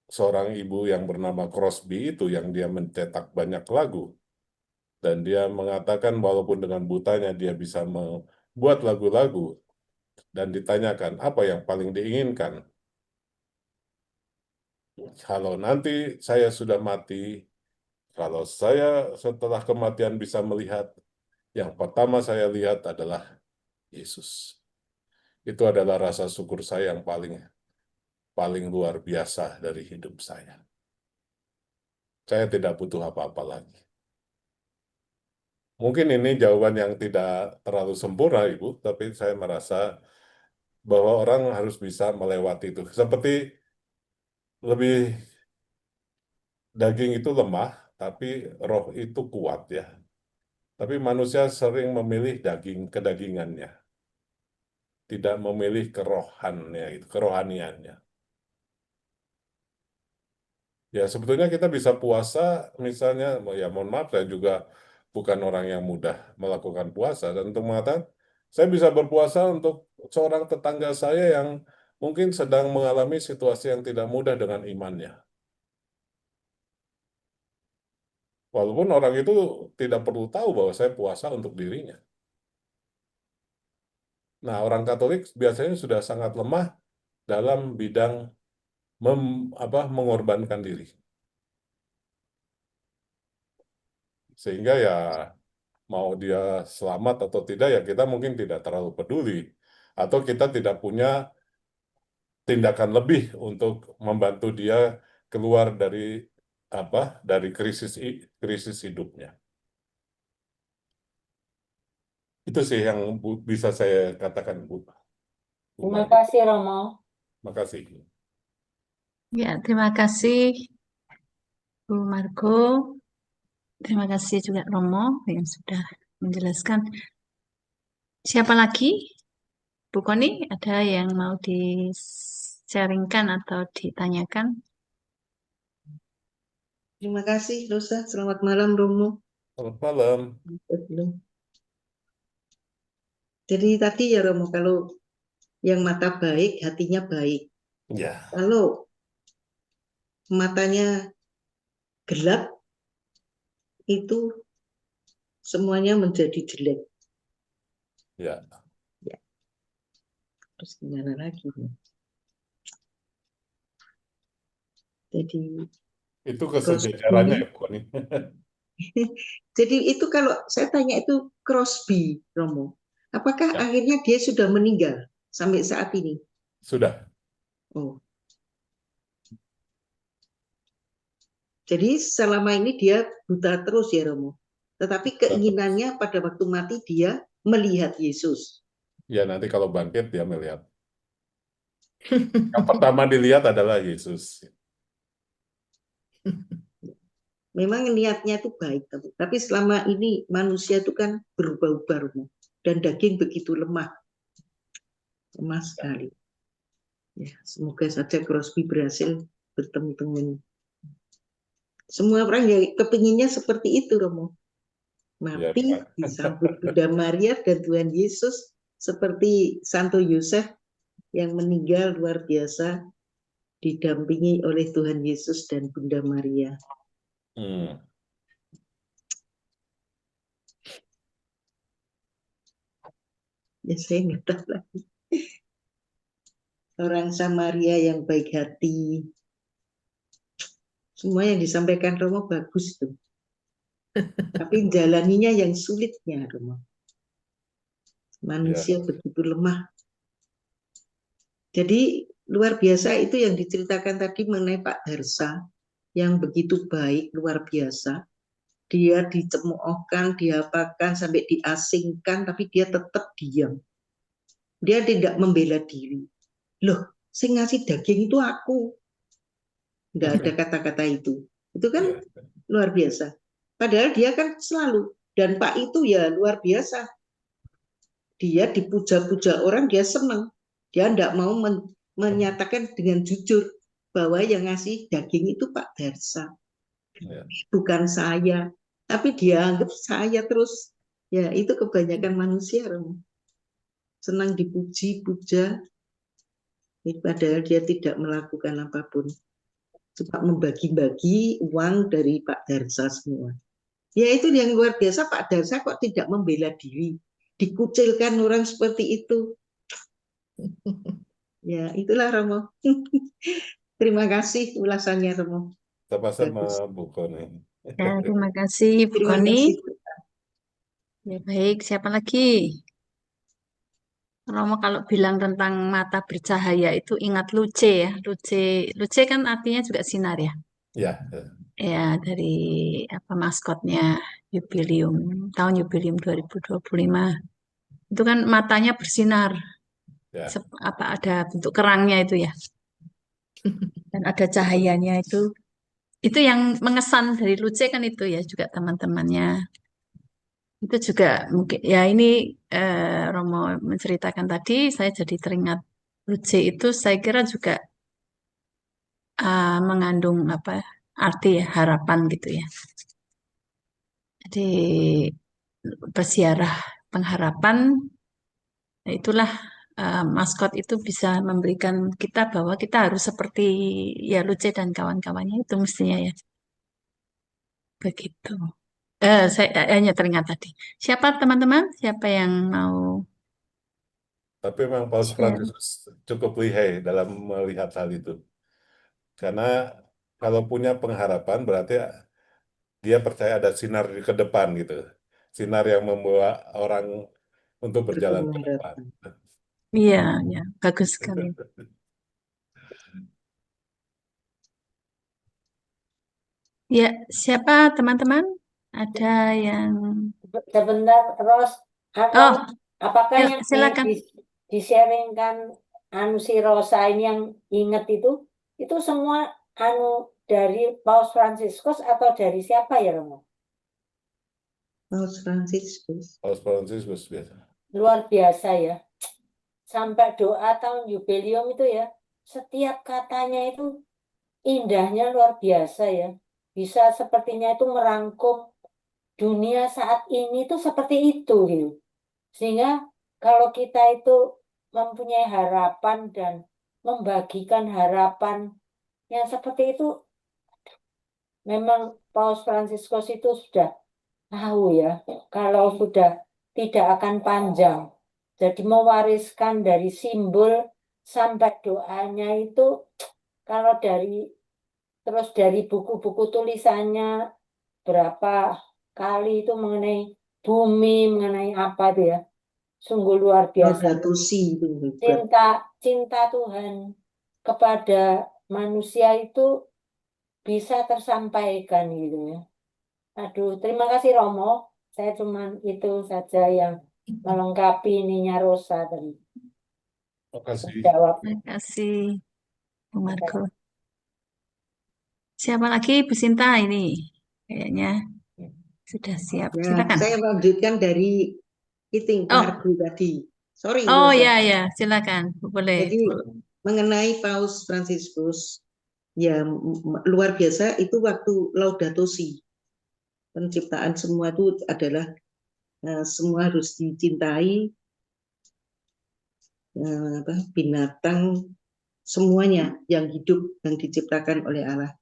seorang ibu yang bernama Crosby itu yang dia mencetak banyak lagu dan dia mengatakan walaupun dengan butanya dia bisa membuat lagu-lagu dan ditanyakan apa yang paling diinginkan. Kalau nanti saya sudah mati, kalau saya setelah kematian bisa melihat, yang pertama saya lihat adalah Yesus. Itu adalah rasa syukur saya yang paling luar biasa dari hidup saya. Saya tidak butuh apa-apa lagi. Mungkin ini jawaban yang tidak terlalu sempurna, Ibu, tapi saya merasa bahwa orang harus bisa melewati itu. Seperti lebih daging itu lemah, tapi roh itu kuat ya. Tapi manusia sering memilih kedagingannya, tidak memilih kerohaniannya. Ya, sebetulnya kita bisa puasa, misalnya, ya mohon maaf, saya juga bukan orang yang mudah melakukan puasa. Dan untuk mengatakan, saya bisa berpuasa untuk seorang tetangga saya yang mungkin sedang mengalami situasi yang tidak mudah dengan imannya. Walaupun orang itu tidak perlu tahu bahwa saya puasa untuk dirinya. Nah, orang Katolik biasanya sudah sangat lemah dalam bidang mengorbankan diri. Sehingga ya mau dia selamat atau tidak ya kita mungkin tidak terlalu peduli. Atau kita tidak punya tindakan lebih untuk membantu dia keluar dari krisis hidupnya. Itu sih yang bisa saya katakan, Bu. Terima Margo. kasih Romo. Makasih. Ya, terima kasih Bu Margo. Terima kasih juga Romo yang sudah menjelaskan. Siapa lagi? Bu Koni, ada yang mau di-sharingkan atau ditanyakan? Terima kasih, Rosa. Selamat malam, Romo. Selamat malam. Jadi tadi ya, Romo, kalau yang mata baik, hatinya baik. Ya, Kalau matanya gelap, itu semuanya menjadi jelek. ya. Ya. Terus gimana lagi? Jadi Itu kesejajarannya ya, Bu. jadi itu kalau saya tanya itu Crosby, Romo. Apakah Ya. akhirnya dia sudah meninggal sampai saat ini? Sudah. Oh. Jadi selama ini dia buta terus ya, Romo. Tetapi keinginannya pada waktu mati dia melihat Yesus. Ya, nanti kalau bangkit dia melihat. Yang pertama dilihat adalah Yesus. Memang niatnya itu baik, tapi selama ini manusia itu kan berubah-ubah, Romo. Dan daging begitu lemah sekali. Ya, semoga saja Crosby berhasil bertemu dengan semua orang yang kepinginnya seperti itu, Romo. Mati Ya, disambut Bunda Maria dan Tuhan Yesus seperti Santo Yosef yang meninggal luar biasa didampingi oleh Tuhan Yesus dan Bunda Maria. Ya saya nggak tahu lagi. Orang Samaria yang baik hati. Semua yang disampaikan Romo bagus tuh. Tapi jalaninya yang sulitnya, Romo. Manusia begitu lemah. Jadi luar biasa itu yang diceritakan tadi mengenai Pak Darsa yang begitu baik, luar biasa. Dia dicemoohkan, diapakan, sampai diasingkan, tapi dia tetap diam. Dia tidak membela diri. Loh, saya ngasih daging itu aku. Nggak ada kata-kata itu. Itu kan luar biasa. Padahal dia kan selalu. Dan Pak itu ya luar biasa. Dia dipuja-puja orang, dia senang. Dia tidak mau menyatakan dengan jujur bahwa yang ngasih daging itu Pak Darsa. Bukan saya. Tapi dia anggap saya terus. Ya, itu kebanyakan manusia. Senang dipuji-puja. Padahal dia tidak melakukan apapun. Cuma membagi-bagi uang dari Pak Darsa semua. Ya itu yang luar biasa, Pak Darsa kok tidak membela diri. Dikucilkan orang seperti itu. Ya itulah Romo. Terima kasih ulasannya Romo. Sama-sama Bu Koni. Ya, terima kasih Bu Terima Koni. kasih. Ya, baik, siapa lagi? Romo kalau bilang tentang mata bercahaya itu ingat Luce ya. Luce kan artinya juga sinar ya. Ya. Ya, dari maskotnya tahun jubileum 2025. Itu kan matanya bersinar. Ya. Ada bentuk kerangnya itu ya. Dan ada cahayanya itu. Itu yang mengesan dari Luce kan itu ya juga teman-temannya. Itu juga mungkin ya ini Romo menceritakan tadi saya jadi teringat Luce itu saya kira juga mengandung arti ya, harapan gitu ya. Jadi bersiarah pengharapan, itulah maskot itu bisa memberikan kita bahwa kita harus seperti ya Luce dan kawan-kawannya itu mestinya ya. Begitu. Saya hanya teringat tadi. Siapa teman-teman? Siapa yang mau Tapi memang Paus Share. Fransiskus cukup lihai dalam melihat hal itu. Karena kalau punya pengharapan berarti dia percaya ada sinar ke depan gitu. Sinar yang membawa orang untuk berjalan ke depan. Berpengharapan. Iya, ya, bagus sekali. Ya, siapa teman-teman? Ada yang... Sebentar, Ros. Oh, Apakah yang silakan. di-sharingkan si Rosa ini yang inget itu semua dari Paus Fransiskus atau dari siapa ya, Romo? Paus Fransiskus. Paus Fransiskus biasa. Luar biasa ya. Sampai doa tahun jubileum itu ya, setiap katanya itu indahnya luar biasa ya. Bisa sepertinya itu merangkum dunia saat ini tuh seperti itu gitu. Sehingga kalau kita itu mempunyai harapan dan membagikan harapan yang seperti itu, memang Paus Fransiskus itu sudah tahu ya, kalau sudah tidak akan panjang. Jadi mewariskan dari simbol sampai doanya itu, kalau terus dari buku-buku tulisannya berapa kali itu mengenai bumi, mengenai apa itu ya, sungguh luar biasa. Laudato Si itu hebat. Cinta Tuhan kepada manusia itu bisa tersampaikan gitu ya. Aduh, terima kasih Romo. Saya cuman itu saja yang melengkapi ininya Rosa tadi. Makasih. Jawab. Terima kasih, Bu Marco. Siapa lagi, Bu Sinta ini? Kayaknya sudah siap. Ya, Silakan. saya lanjutkan dari Pak Oh, Argo tadi. Sorry, oh Rosa. ya ya, silakan. Boleh. Jadi mengenai Paus Fransiskus, ya luar biasa itu waktu Laudato Si. Penciptaan semua itu adalah semua harus dicintai, binatang, semuanya yang hidup yang diciptakan oleh Allah.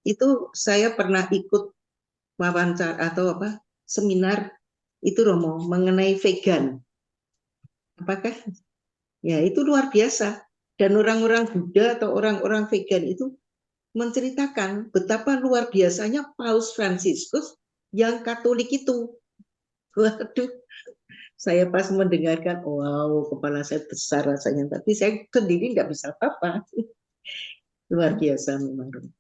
Itu saya pernah ikut wawancara atau seminar itu Romo mengenai vegan. Apakah ya itu luar biasa, dan orang-orang Buddha atau orang-orang vegan itu menceritakan betapa luar biasanya Paus Fransiskus yang Katolik itu. Waduh, saya pas mendengarkan, wow, kepala saya besar rasanya, tapi saya sendiri nggak bisa apa-apa. Luar biasa memang.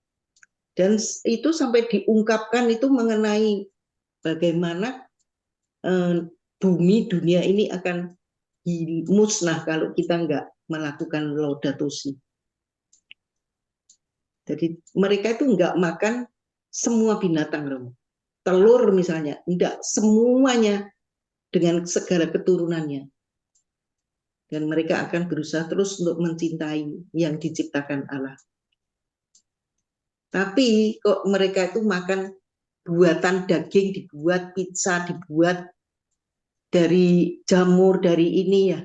Dan itu sampai diungkapkan itu mengenai bagaimana bumi dunia ini akan musnah kalau kita nggak melakukan Laudato Si. Jadi mereka itu nggak makan semua binatang, telur misalnya, enggak, semuanya dengan segala keturunannya. Dan mereka akan berusaha terus untuk mencintai yang diciptakan Allah. Tapi kok mereka itu makan buatan daging, dibuat pizza, dibuat dari jamur, dari ini ya.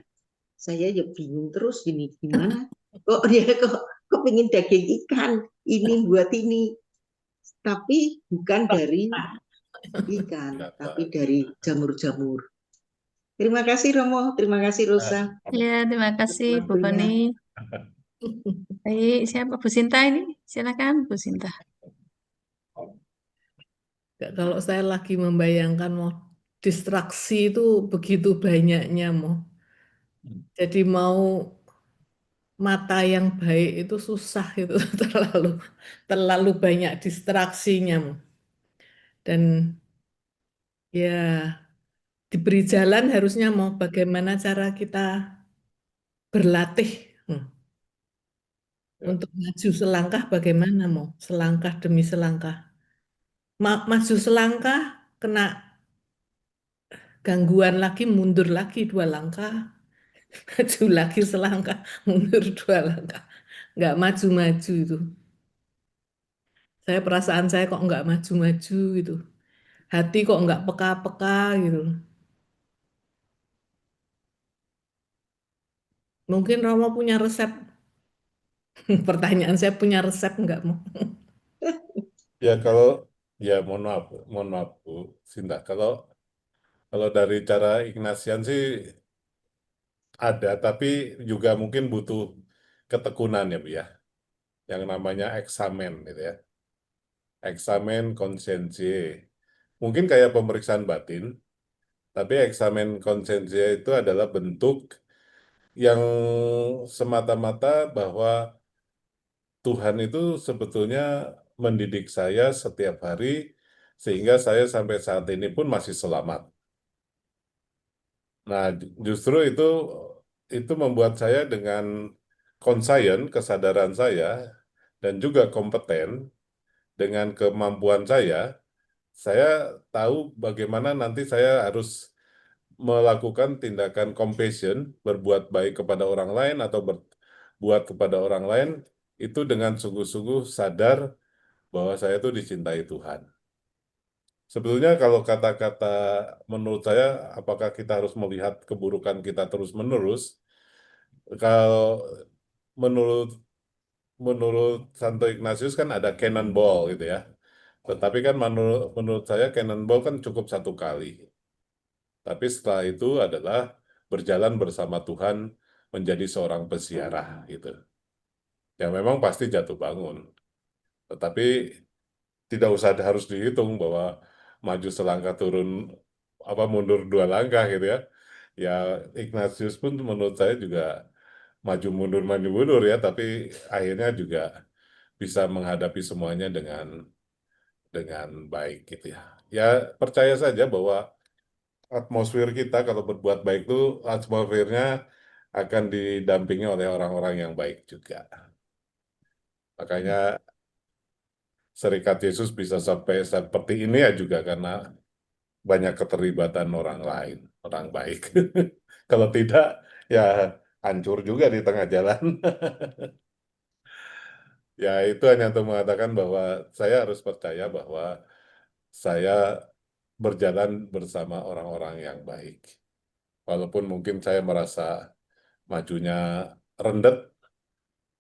Saya ya bingung terus gini, gimana? Kok dia kok pengen daging ikan, ini buat ini. Tapi bukan dari ikan, tapi dari jamur-jamur. Terima kasih Romo, terima kasih Rosa. Ya, terima kasih Bu Waktunya. Koni. Baik, siapa Bu Sinta ini? Silakan Bu Sinta. Kalau saya lagi membayangkan mau distraksi itu begitu banyaknya mau. Jadi mau mata yang baik itu susah itu terlalu banyak distraksinya mau. Dan ya diberi jalan harusnya mau bagaimana cara kita berlatih untuk maju selangkah, bagaimana mau selangkah demi selangkah. Maju selangkah kena gangguan lagi, mundur lagi 2 langkah, maju lagi selangkah, mundur 2 langkah, nggak maju-maju itu. Perasaan saya kok nggak maju-maju gitu, hati kok nggak peka-peka gitu. Mungkin Romo punya resep. Pertanyaan saya, punya resep nggak mau? Ya kalau ya mohon maaf Bu Sinta. Kalau dari cara Ignatian sih ada, tapi juga mungkin butuh ketekunan ya Bu ya, yang namanya eksamen gitu ya. Eksamen konsensie. Mungkin kayak pemeriksaan batin, tapi eksamen konsensie itu adalah bentuk yang semata-mata bahwa Tuhan itu sebetulnya mendidik saya setiap hari sehingga saya sampai saat ini pun masih selamat. Nah, justru itu membuat saya dengan conscient, kesadaran saya, dan juga kompeten dengan kemampuan saya tahu bagaimana nanti saya harus melakukan tindakan compassion, berbuat baik kepada orang lain atau berbuat kepada orang lain, itu dengan sungguh-sungguh sadar bahwa saya itu dicintai Tuhan. Sebetulnya kalau kata-kata menurut saya, apakah kita harus melihat keburukan kita terus-menerus? Kalau menurut menurut Santo Ignatius kan ada cannonball gitu ya. Tetapi kan menurut saya cannonball kan cukup satu kali. Tapi setelah itu adalah berjalan bersama Tuhan menjadi seorang peziarah gitu. Ya memang pasti jatuh bangun. Tetapi tidak usah harus dihitung bahwa maju selangkah turun mundur 2 langkah gitu ya. Ya Ignatius pun menurut saya juga maju mundur ya, tapi akhirnya juga bisa menghadapi semuanya dengan baik gitu ya. Ya percaya saja bahwa atmosfer kita kalau berbuat baik itu atmosfernya akan didampingi oleh orang-orang yang baik juga. Makanya Serikat Yesus bisa sampai seperti ini ya juga karena banyak keterlibatan orang lain, orang baik. Kalau tidak, ya hancur juga di tengah jalan. Ya itu hanya untuk mengatakan bahwa saya harus percaya bahwa saya berjalan bersama orang-orang yang baik. Walaupun mungkin saya merasa majunya rendet,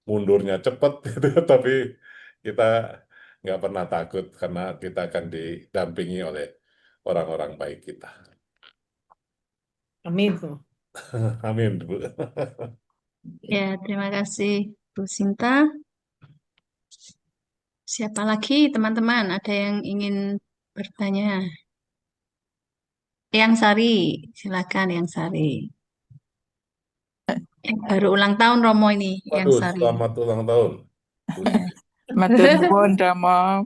mundurnya cepat, gitu, tapi kita nggak pernah takut karena kita akan didampingi oleh orang-orang baik kita. Amin. Amin, Bu. Ya, terima kasih Bu Sinta. Siapa lagi teman-teman? Ada yang ingin bertanya? Yang Sari, silakan Yang Sari. Baru ulang tahun Romo ini, Yang Waduh, Sari. selamat ulang tahun. Bu. Matur nuwun Rama.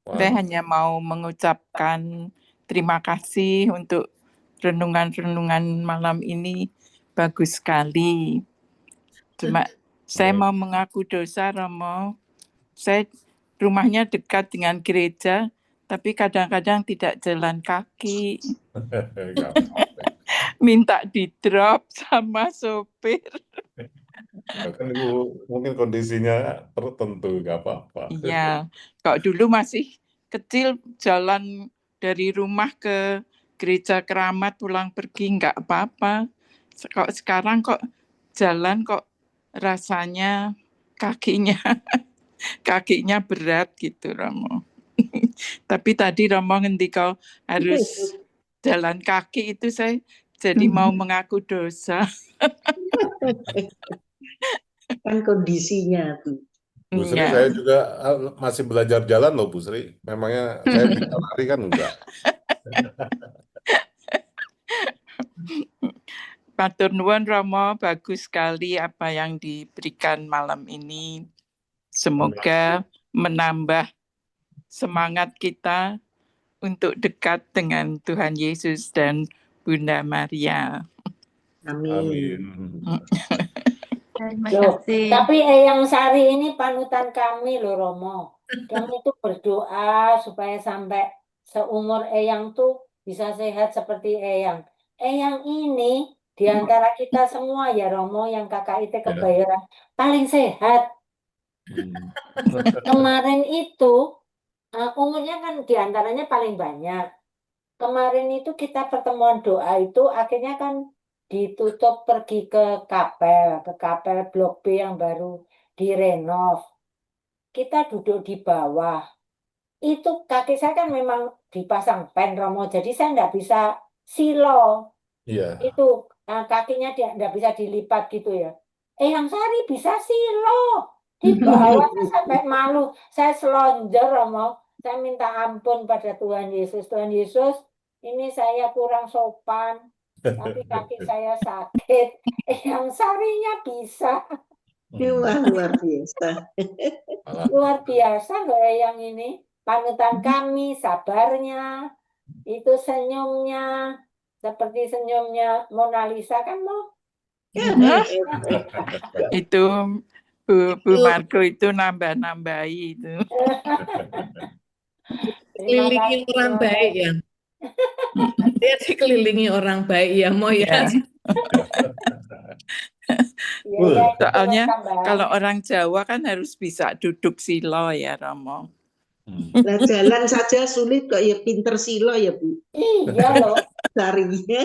Saya Waduh, hanya mau mengucapkan terima kasih untuk renungan-renungan malam ini. Bagus sekali. Cuma saya amin. mau mengaku dosa, Romo. Saya rumahnya dekat dengan gereja, tapi kadang-kadang tidak jalan kaki. Nggak apa-apa. Minta di-drop sama sopir. Ya kan Ibu mungkin kondisinya tertentu, nggak apa-apa. Iya, kok dulu masih kecil jalan dari rumah ke gereja Keramat pulang pergi nggak apa-apa. Kok sekarang kok jalan kok rasanya kakinya kakinya berat gitu Romo. Tapi tadi Romo ngendika harus jalan kaki itu saya jadi mau mengaku dosa. Kan kondisinya tuh. Bu Sri, Iya. saya juga masih belajar jalan loh, Bu Sri. Memangnya saya bisa lari kan enggak? Matur nuwun Romo, bagus sekali apa yang diberikan malam ini. Semoga menambah semangat kita untuk dekat dengan Tuhan Yesus dan Bunda Maria. Amin. Amin. Terima Loh, kasih. tapi Eyang Sari ini panutan kami loh Romo. Kami itu berdoa supaya sampai seumur Eyang tuh bisa sehat seperti Eyang. Eyang ini di antara kita semua ya Romo yang KKIT Kebayoran paling sehat. Kemarin itu umurnya kan di antaranya paling banyak. Kemarin itu kita pertemuan doa itu akhirnya kan ditutup pergi ke kapel Blok B yang baru direnov. Kita duduk di bawah. Itu kaki saya kan memang dipasang pen Romo, jadi saya nggak bisa silo. Iya. Itu kakinya dia nggak bisa dilipat gitu ya. Yang Sari bisa silo. Di bawah saya sampai malu. Saya selonjor, Romo. Saya minta ampun pada Tuhan Yesus. Tuhan Yesus, ini saya kurang sopan. Tapi kaki saya sakit. Yang Sarinya bisa. Wah, luar biasa. Luar biasa loh yang ini. Panutan kami, sabarnya. Itu senyumnya. Seperti senyumnya Mona Lisa kan, Mo? Itu Bu Itu Margo itu nambah-nambahi itu. Terima kelilingi kasih, orang Romo. baik ya. Dia dikelilingi orang baik ya, Mo ya. Ya, Iya, ya, itu cuma soalnya tambahan. kalau orang Jawa kan harus bisa duduk silo ya, Romo. Lah jalan saja sulit kok ya pinter silo ya Bu. Iya loh. Carinya.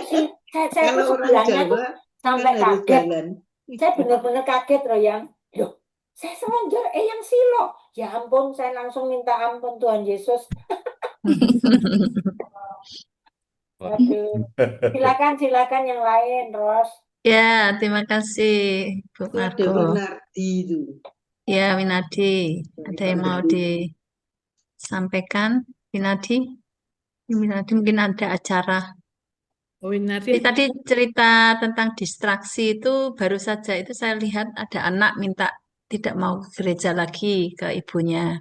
Saya tuh Kalau orang sebelahnya tuh Jawa sampai kan harus kaget. jalan. Saya benar-benar kaget loh yang. Loh, saya selonjor, yang silo. Ya ampun, saya langsung minta ampun Tuhan Yesus. Aduh. Silakan yang lain, Ros. Ya, terima kasih Bu Itu ada Margo. Winardi itu. Ya, Winadi, ada yang mau disampaikan? Winadi? Winadi mungkin ada acara. Winardi, Tadi cerita tentang distraksi itu baru saja itu saya lihat ada anak minta tidak mau ke gereja lagi ke ibunya.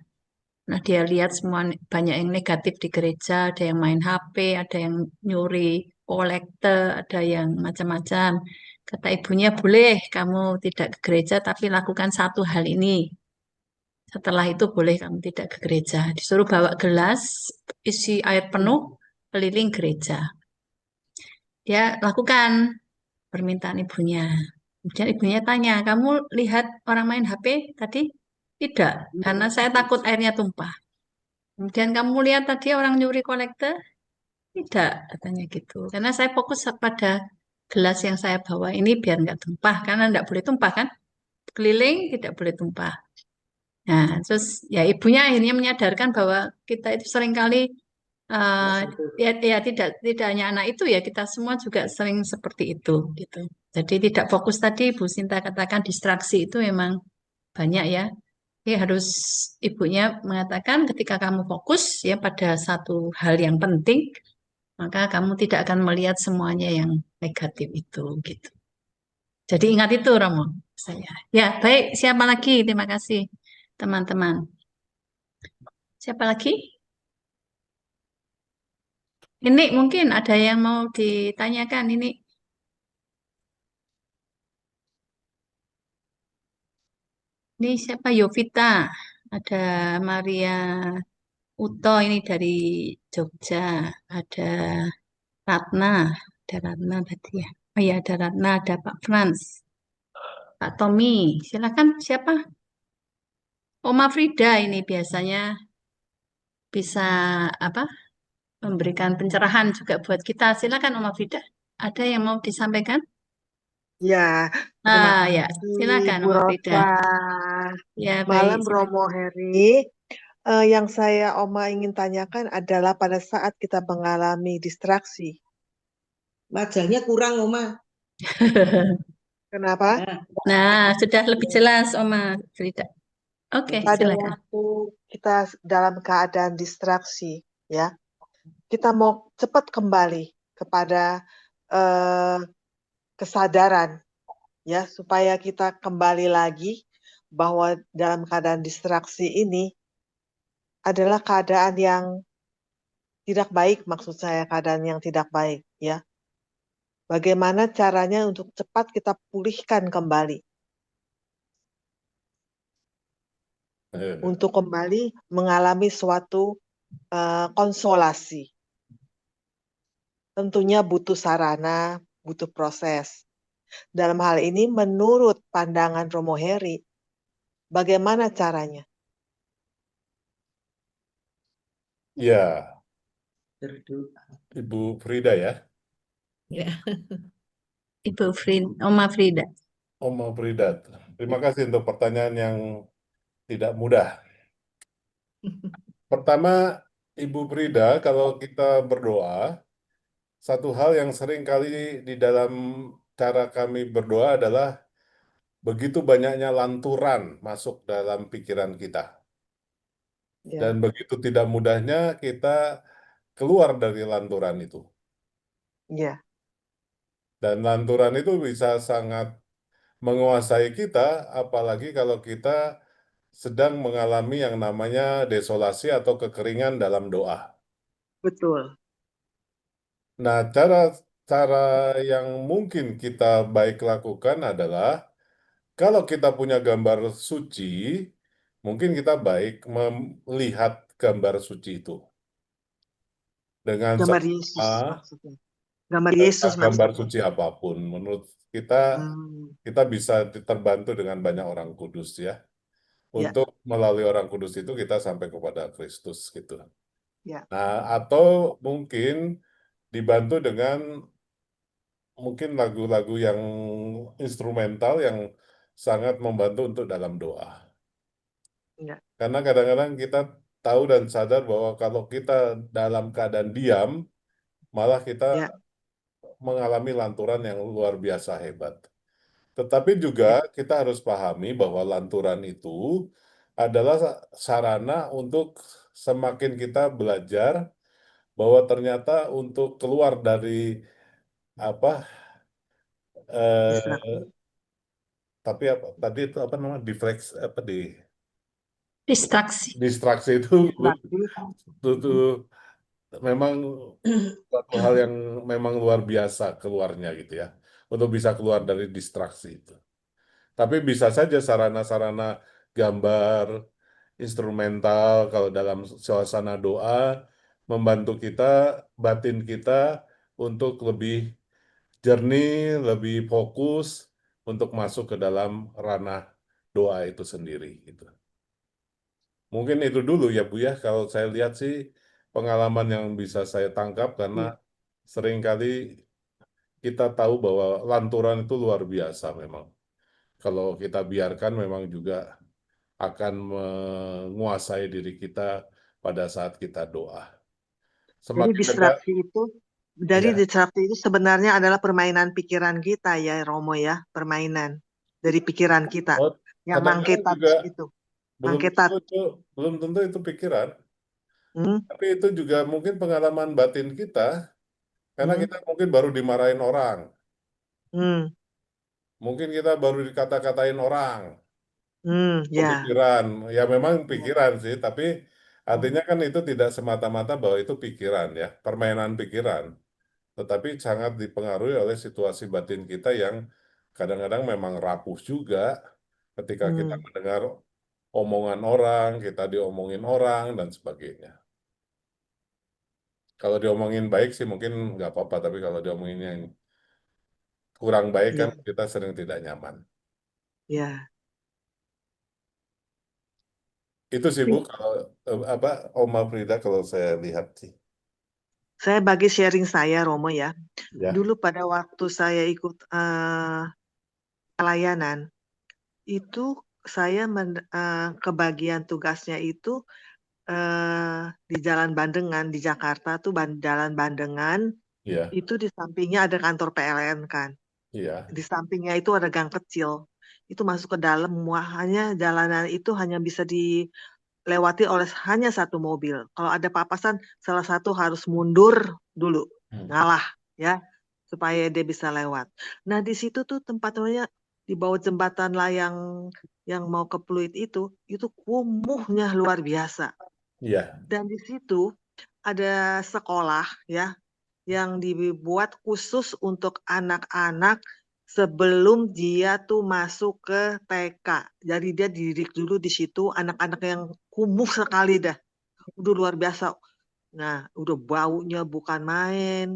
Nah, dia lihat semua banyak yang negatif di gereja, ada yang main HP, ada yang nyuri kolektor, ada yang macam-macam. Kata ibunya, boleh kamu tidak ke gereja, tapi lakukan satu hal ini. Setelah itu boleh kamu tidak ke gereja. Disuruh bawa gelas, isi air penuh, keliling gereja. Dia lakukan permintaan ibunya. Kemudian ibunya tanya, kamu lihat orang main HP tadi? Tidak, karena saya takut airnya tumpah. Kemudian kamu lihat tadi orang nyuri kolektor? Tidak, katanya gitu. Karena saya fokus pada gelas yang saya bawa ini biar nggak tumpah, karena nggak boleh tumpah kan? Keliling tidak boleh tumpah. Nah, terus ya ibunya akhirnya menyadarkan bahwa kita itu seringkali ya tidak hanya anak itu ya kita semua juga sering seperti itu gitu. Jadi tidak fokus tadi Bu Sinta katakan distraksi itu memang banyak ya. Jadi harus ibunya mengatakan ketika kamu fokus ya pada satu hal yang penting, maka kamu tidak akan melihat semuanya yang negatif itu gitu. Jadi ingat itu Romo saya. Ya, baik, siapa lagi? Terima kasih teman-teman. Siapa lagi? Ini mungkin ada yang mau ditanyakan ini. Ini siapa? Yovita. Ada Maria Uto ini dari Jogja. Ada Ratna. Ada Ratna tadi ya. Oh iya, ada Ratna, ada Pak Frans. Pak Tommy. Silakan siapa? Oma Frida ini biasanya bisa apa? Memberikan pencerahan juga buat kita. Silakan Oma Frida. Ada yang mau disampaikan? Ya, terima Ya, kasih silakan Bu Oma Frida. Rosa. Ya, Malam baik. Silakan. Romo Heri. Yang saya Oma ingin tanyakan adalah pada saat kita mengalami distraksi. Wajahnya kurang, Oma. Kenapa? Nah, sudah lebih jelas Oma Frida. Oke, Pada silakan. waktu kita dalam keadaan distraksi, ya, kita mau cepat kembali kepada kesadaran, ya, supaya kita kembali lagi bahwa dalam keadaan distraksi ini adalah keadaan yang tidak baik, maksud saya keadaan yang tidak baik, ya. Bagaimana caranya untuk cepat kita pulihkan kembali, untuk kembali mengalami suatu konsolasi. Tentunya butuh sarana, butuh proses. Dalam hal ini, menurut pandangan Romo Heri, bagaimana caranya? Ya, Ibu Frida ya. ya. Ibu Frida, Oma Frida. Oma Frida, terima kasih untuk pertanyaan yang tidak mudah. Pertama, Ibu Frida, kalau kita berdoa, satu hal yang sering kali di dalam cara kami berdoa adalah begitu banyaknya lanturan masuk dalam pikiran kita. Ya, Dan begitu tidak mudahnya kita keluar dari lanturan itu. ya, Dan lanturan itu bisa sangat menguasai kita, apalagi kalau kita sedang mengalami yang namanya desolasi atau kekeringan dalam doa. betul. Nah, cara yang mungkin kita baik lakukan adalah kalau kita punya gambar suci, mungkin kita baik melihat gambar suci itu dengan Gambar seksama Yesus maksudnya. Gambar Yesus gambar maksudnya. suci apapun. Menurut kita, Hmm, kita bisa terbantu dengan banyak orang kudus ya. ya, Untuk melalui orang kudus itu kita sampai kepada Kristus gitu. ya. Nah, atau mungkin dibantu dengan mungkin lagu-lagu yang instrumental yang sangat membantu untuk dalam doa. Ya, Karena kadang-kadang kita tahu dan sadar bahwa kalau kita dalam keadaan diam, malah kita ya, mengalami lanturan yang luar biasa hebat. Tetapi juga ya. kita harus pahami bahwa lanturan itu adalah sarana untuk semakin kita belajar bahwa ternyata untuk keluar dari apa Distraksi, tapi apa tadi itu apa namanya apa Distraksi. distraksi itu distraksi. itu memang suatu hal yang memang luar biasa keluarnya gitu ya untuk bisa keluar dari distraksi itu. Tapi bisa saja sarana-sarana gambar, instrumental kalau dalam suasana doa membantu kita, batin kita untuk lebih jernih, lebih fokus untuk masuk ke dalam ranah doa itu sendiri gitu. Mungkin itu dulu ya Bu ya, kalau saya lihat sih pengalaman yang bisa saya tangkap karena Ya. seringkali kita tahu bahwa lanturan itu luar biasa memang. Kalau kita biarkan memang juga akan menguasai diri kita pada saat kita doa. Jadi Semakin dekat, dari ya. distraksi itu sebenarnya adalah permainan pikiran kita ya Romo ya, permainan dari pikiran kita Oh, yang kadang-kadang mangketat juga itu, belum tentu mangketat. itu belum tentu itu pikiran, Hmm, tapi itu juga mungkin pengalaman batin kita, karena hmm, kita mungkin baru dimarahin orang, hmm, mungkin kita baru dikata-katain orang, ya, pemikiran, ya memang ya, pikiran sih, tapi hmm, artinya kan itu tidak semata-mata bahwa itu pikiran ya, permainan pikiran. Tetapi sangat dipengaruhi oleh situasi batin kita yang kadang-kadang memang rapuh juga ketika kita hmm. mendengar omongan orang, kita diomongin orang, dan sebagainya. Kalau diomongin baik sih mungkin nggak apa-apa, tapi kalau diomongin yang kurang baik kan Ya, kita sering tidak nyaman. ya. Itu sih Bu, kalau apa Oma Frida kalau saya lihat sih. Saya bagi sharing saya Romo ya. Ya, Dulu pada waktu saya ikut pelayanan itu saya kebagian tugasnya itu di Jalan Bandengan di Jakarta tuh Jalan Bandengan iya, itu di sampingnya ada kantor PLN kan. iya, Di sampingnya itu ada gang kecil. Itu masuk ke dalam hanya jalanan itu hanya bisa dilewati oleh hanya satu mobil. Kalau ada papasan salah satu harus mundur dulu, Hmm. ngalah ya supaya dia bisa lewat. Nah, di situ tuh tempatnya di bawah jembatan layang yang mau ke Pluit itu kumuhnya luar biasa. Iya, Dan di situ ada sekolah ya yang dibuat khusus untuk anak-anak sebelum dia tuh masuk ke TK. Jadi dia dididik dulu di situ anak-anak yang kumuh sekali dah. Udah luar biasa. Nah, udah baunya bukan main.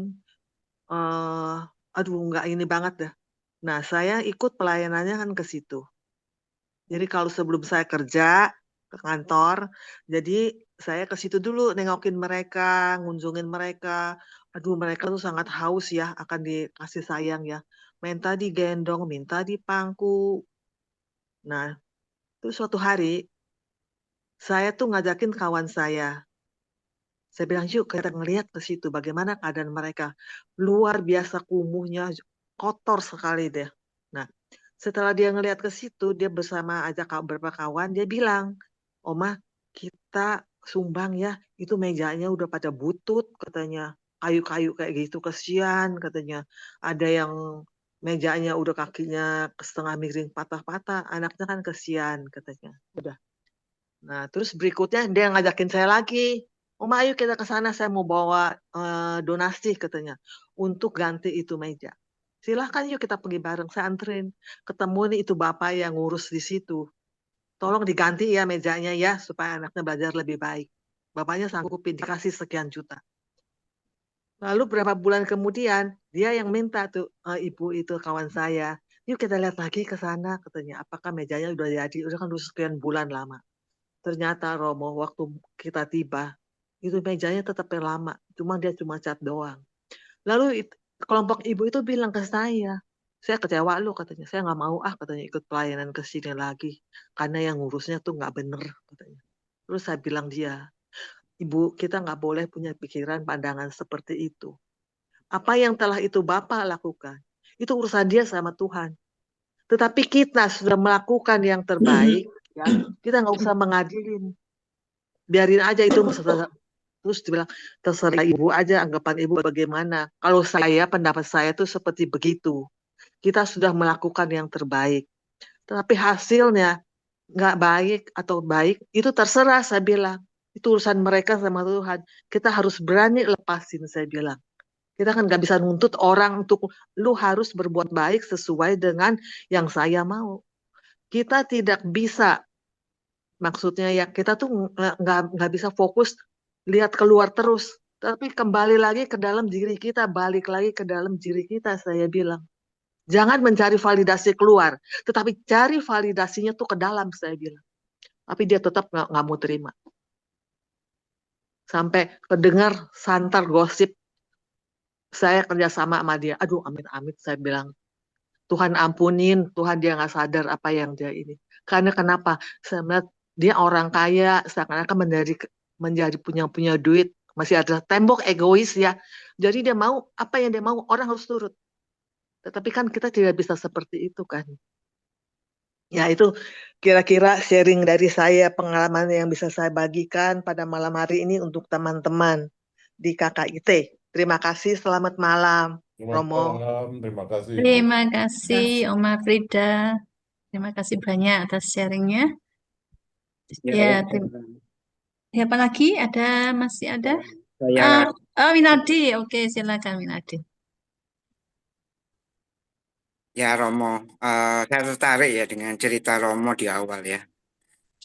eh Aduh, nggak ini banget dah. Nah, saya ikut pelayanannya kan ke situ. Jadi kalau sebelum saya kerja ke kantor, jadi saya ke situ dulu nengokin mereka, ngunjungin mereka. Aduh, mereka tuh sangat haus ya akan dikasih sayang ya. Minta digendong, minta dipangku. Nah, terus suatu hari saya tuh ngajakin kawan saya. Saya bilang, yuk kita ngelihat ke situ bagaimana keadaan mereka. Luar biasa kumuhnya. kotor sekali deh. Nah, setelah dia ngelihat ke situ, dia bersama ajak beberapa kawan, dia bilang, Oma, kita sumbang ya, itu mejanya udah pada butut katanya, kayu-kayu kayak gitu, kesian katanya. Ada yang mejanya udah kakinya setengah miring patah-patah, anaknya kan kesian katanya. Udah. Nah, terus berikutnya dia ngajakin saya lagi. Oma, ayo kita ke sana, saya mau bawa donasi katanya untuk ganti itu meja. Silahkan yuk kita pergi bareng, saya anterin. Ketemu nih itu bapak yang ngurus di situ. Tolong diganti ya mejanya ya, supaya anaknya belajar lebih baik. Bapaknya sanggupin, dikasih sekian juta. Lalu berapa bulan kemudian, dia yang minta tuh ibu itu kawan saya, yuk kita lihat lagi ke sana katanya, apakah mejanya udah jadi, udah kan udah sekian bulan lama. Ternyata Romo, waktu kita tiba, itu mejanya tetap lama, cuma dia cuma cat doang. Lalu kelompok ibu itu bilang ke saya kecewa lu katanya, saya nggak mau katanya ikut pelayanan ke sini lagi, karena yang ngurusnya tuh nggak bener katanya. Terus saya bilang dia, ibu kita nggak boleh punya pikiran pandangan seperti itu. Apa yang telah itu Bapak lakukan, itu urusan dia sama Tuhan. Tetapi kita sudah melakukan yang terbaik, ya, kita nggak usah mengadilin. Biarin aja itu terus dibilang terserah ibu aja anggapan ibu bagaimana. Kalau saya pendapat saya tuh seperti begitu. Kita sudah melakukan yang terbaik. Tapi hasilnya nggak baik atau baik itu terserah saya bilang. Itu urusan mereka sama Tuhan. Kita harus berani lepasin saya bilang. Kita kan nggak bisa nuntut orang untuk lu harus berbuat baik sesuai dengan yang saya mau. Kita tidak bisa, maksudnya ya kita tuh nggak bisa fokus lihat keluar terus, tapi kembali lagi ke dalam diri kita, balik lagi ke dalam diri kita. Saya bilang, jangan mencari validasi keluar, tetapi cari validasinya tuh ke dalam. Saya bilang, tapi dia tetap nggak mau terima. Sampai kedengar santar gosip saya kerjasama sama dia. Aduh, amit-amit saya bilang. Tuhan ampunin, Tuhan dia nggak sadar apa yang dia ini. Karena kenapa? Saya melihat dia orang kaya, seakan-akan menjadi punya duit, masih ada tembok egois ya. Jadi dia mau apa yang dia mau, orang harus turut. Tetapi kan kita tidak bisa seperti itu kan. Ya itu kira-kira sharing dari saya, pengalaman yang bisa saya bagikan pada malam hari ini untuk teman-teman di KKIT. Terima kasih, selamat malam, Selamat Romo. malam, terima kasih Ibu. Terima kasih Oma Frida. Terima kasih banyak atas sharingnya. Ya, siapa lagi? Masih ada? Saya Winardi. Oke, silakan Winardi. ya Romo, saya tertarik ya dengan cerita Romo di awal ya.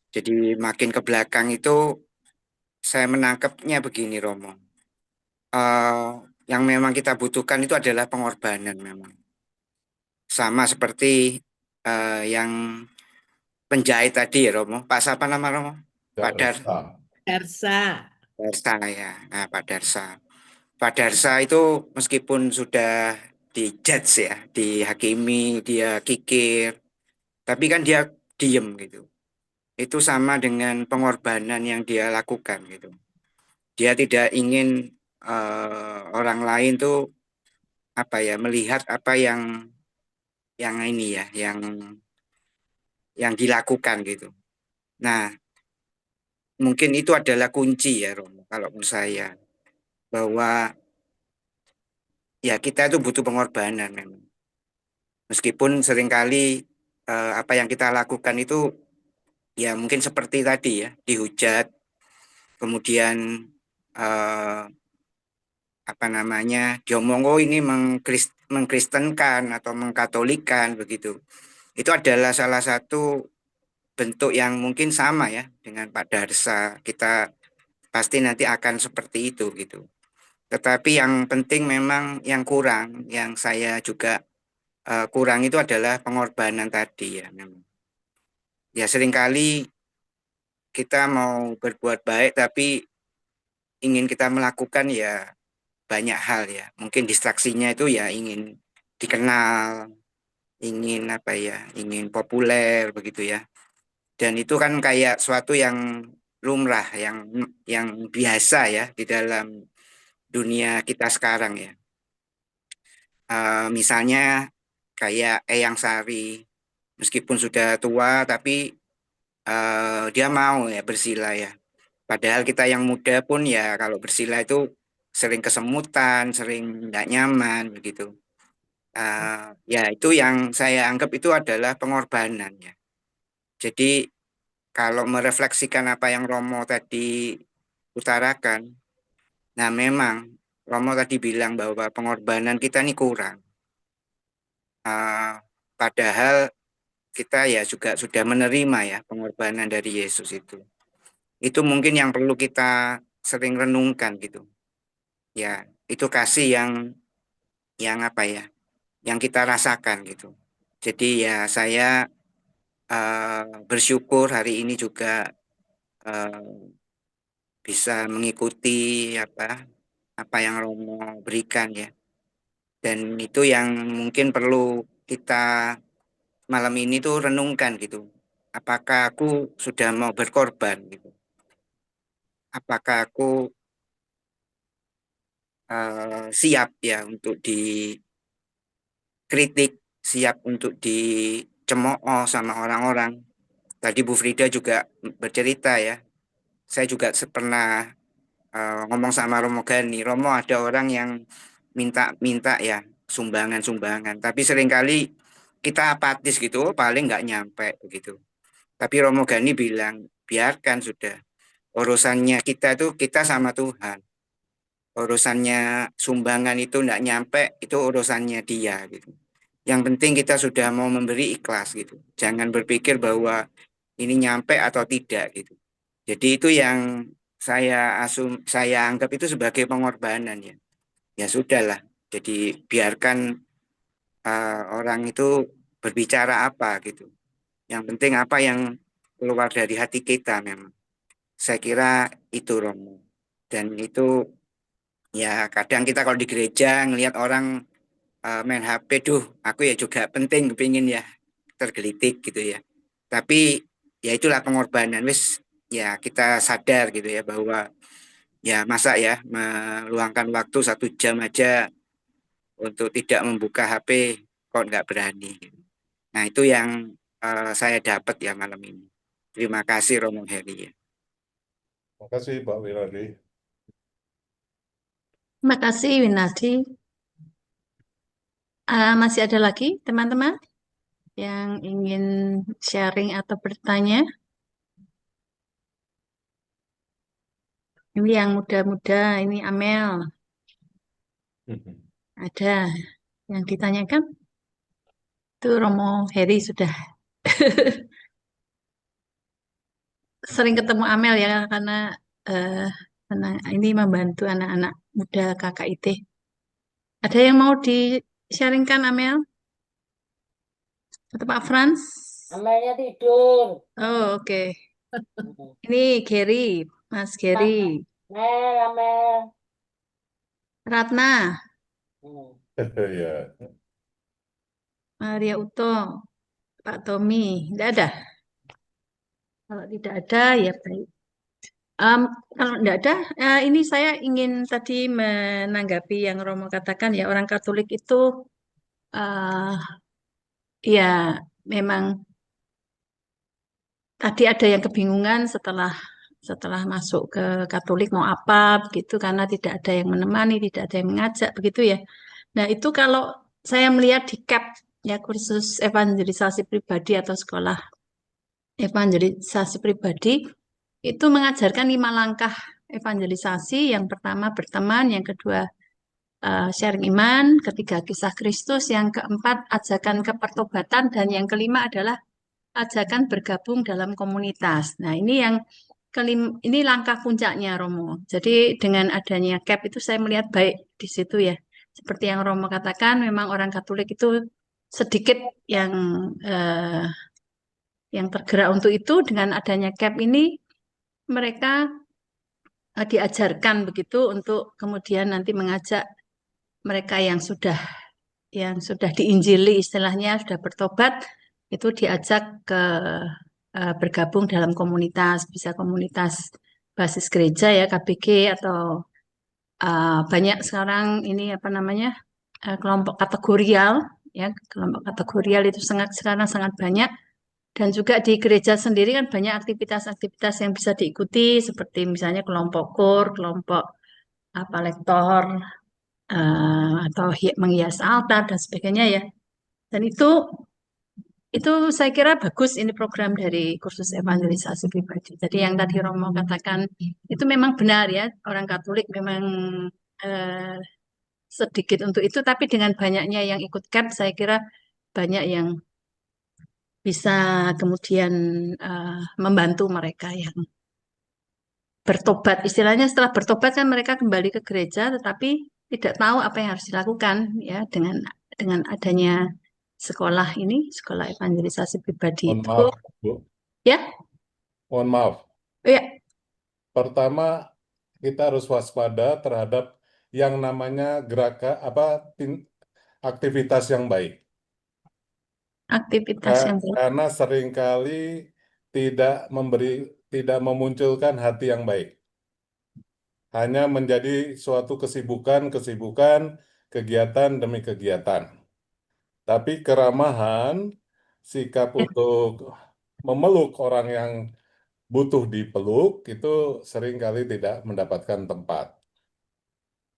Jadi makin ke belakang itu saya menangkapnya begini Romo. Yang memang kita butuhkan itu adalah pengorbanan memang. Sama seperti yang penjahit tadi ya Romo. Pak siapa nama Romo? Pak Darsa. Darsa ya. Nah, Pak Darsa. Pak Darsa itu meskipun sudah dijudge ya, dihakimi, dia kikir, tapi kan dia diem gitu. Itu sama dengan pengorbanan yang dia lakukan gitu. Dia tidak ingin orang lain tuh apa ya melihat apa yang ini ya, yang dilakukan gitu. Nah, mungkin itu adalah kunci ya Romo, kalau menurut saya bahwa ya kita itu butuh pengorbanan memang. Meskipun seringkali apa yang kita lakukan itu ya mungkin seperti tadi ya, dihujat, kemudian apa namanya, diomong oh ini mengkristenkan atau mengkatolikan begitu. Itu adalah salah satu bentuk yang mungkin sama ya dengan Pak Darsa. Kita pasti nanti akan seperti itu gitu. Tetapi yang penting memang yang kurang, yang saya juga kurang itu adalah pengorbanan tadi ya memang. Ya seringkali kita mau berbuat baik tapi ingin kita melakukan ya banyak hal ya. Mungkin distraksinya itu ya ingin dikenal, ingin apa ya, ingin populer begitu ya. Dan itu kan kayak suatu yang lumrah, yang biasa ya di dalam dunia kita sekarang ya. Misalnya kayak Eyang Sari, meskipun sudah tua tapi dia mau ya bersila ya. Padahal kita yang muda pun ya kalau bersila itu sering kesemutan, sering tidak nyaman begitu. Ya itu yang saya anggap itu adalah pengorbanan ya. Jadi kalau merefleksikan apa yang Romo tadi utarakan, nah memang Romo tadi bilang bahwa pengorbanan kita ini kurang. Padahal kita ya juga sudah menerima ya pengorbanan dari Yesus itu. Itu mungkin yang perlu kita sering renungkan gitu. Ya, itu kasih yang apa ya? Yang kita rasakan gitu. Jadi ya saya bersyukur hari ini juga bisa mengikuti apa yang Romo berikan ya. Dan itu yang mungkin perlu kita malam ini tuh renungkan gitu. Apakah aku sudah mau berkorban gitu? Apakah aku siap ya untuk dikritik, siap untuk dicemooh sama orang-orang? Tadi Bu Frida juga bercerita ya. Saya juga pernah ngomong sama Romo Gani. Romo, ada orang yang minta ya sumbangan-sumbangan. Tapi seringkali kita apatis gitu, paling nggak nyampe begitu. Tapi Romo Gani bilang, biarkan sudah. Urusannya kita tuh kita sama Tuhan. Urusannya sumbangan itu nggak nyampe, itu urusannya dia gitu. Yang penting kita sudah mau memberi ikhlas gitu. Jangan berpikir bahwa ini nyampe atau tidak gitu. Jadi itu yang saya anggap itu sebagai pengorbanan ya. Ya sudahlah. Jadi biarkan orang itu berbicara apa gitu. Yang penting apa yang keluar dari hati kita memang. Saya kira itu Romo. Dan itu ya kadang kita kalau di gereja ngelihat orang main HP, aku ya juga penting kepingin ya tergelitik gitu ya. Tapi ya itulah pengorbanan wis ya kita sadar gitu ya bahwa ya masa ya meluangkan waktu 1 jam aja untuk tidak membuka HP kok nggak berani. Nah itu yang saya dapat ya malam ini. Terima kasih Romo Heri ya. Terima kasih Pak Wiradi. Terima kasih Winardi. Masih ada lagi teman-teman yang ingin sharing atau bertanya? Ini yang muda-muda, ini Amel. Ada yang ditanyakan? Itu Romo Heri sudah sering ketemu Amel ya karena ini membantu anak-anak muda KKIT. Ada yang mau di-sharingkan Amel? Atau Pak Frans? Amelnya tidur. Oh, oke. Ini Gary, Mas Gary. Amel. Ratna, Ya. Maria Uto, Pak Tommy. Tidak ada? Kalau tidak ada, ya baik. Kalau tidak ada, ini saya ingin tadi menanggapi yang Romo katakan ya, orang Katolik itu ya memang tadi ada yang kebingungan setelah masuk ke Katolik mau apa begitu karena tidak ada yang menemani, tidak ada yang mengajak begitu ya. Nah, itu kalau saya melihat di CAP ya kursus evangelisasi pribadi atau sekolah evangelisasi pribadi itu mengajarkan 5 langkah evangelisasi. Yang pertama berteman, yang kedua sharing iman, ketiga kisah Kristus, yang keempat ajakan kepertobatan, dan yang kelima adalah ajakan bergabung dalam komunitas. Nah, ini yang kelima, ini langkah puncaknya Romo. Jadi dengan adanya CAP itu saya melihat baik di situ ya. Seperti yang Romo katakan, memang orang Katolik itu sedikit yang tergerak untuk itu. Dengan adanya CAP ini mereka diajarkan begitu untuk kemudian nanti mengajak mereka yang sudah diinjili istilahnya sudah bertobat itu diajak ke bergabung dalam komunitas, bisa komunitas basis gereja ya KBG atau banyak sekarang ini apa namanya kelompok kategorial, ya kelompok kategorial itu sekarang sangat banyak. Dan juga di gereja sendiri kan banyak aktivitas-aktivitas yang bisa diikuti, seperti misalnya kelompok kor, kelompok apa lektor, atau menghias altar dan sebagainya ya. Dan itu saya kira bagus ini program dari kursus evangelisasi pribadi. Jadi yang tadi Romo katakan itu memang benar ya, orang Katolik memang eh, sedikit untuk itu, tapi dengan banyaknya yang ikut CAP, saya kira banyak yang bisa kemudian membantu mereka yang bertobat. Istilahnya setelah bertobat kan mereka kembali ke gereja, tetapi tidak tahu apa yang harus dilakukan ya dengan adanya sekolah ini, sekolah evangelisasi pribadi Mohon itu. maaf, Bu. Ya, Mohon maaf. ya, Pertama, kita harus waspada terhadap yang namanya aktivitas yang baik. aktivitas yang baik. Karena seringkali tidak memunculkan hati yang baik. Hanya menjadi suatu kesibukan, kegiatan demi kegiatan. Tapi keramahan, sikap untuk memeluk orang yang butuh dipeluk, itu seringkali tidak mendapatkan tempat.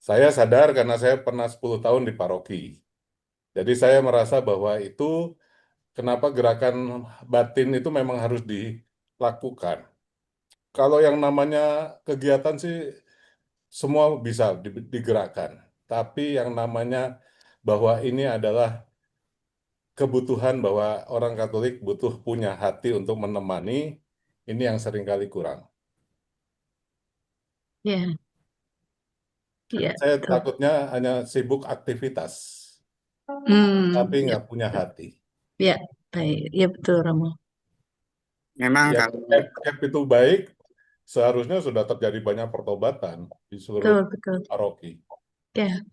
Saya sadar karena saya pernah 10 tahun di paroki. Jadi saya merasa bahwa itu kenapa gerakan batin itu memang harus dilakukan. Kalau yang namanya kegiatan sih semua bisa digerakkan. Tapi yang namanya bahwa ini adalah kebutuhan bahwa orang Katolik butuh punya hati untuk menemani, ini yang seringkali kurang. Ya, ya, Saya betul. takutnya hanya sibuk aktivitas, tapi Ya, nggak punya hati. ya, baik, ya betul Romo. Memang Ya, kalau CAP itu baik, seharusnya sudah terjadi banyak pertobatan di seluruh Betul, betul. paroki. Ya,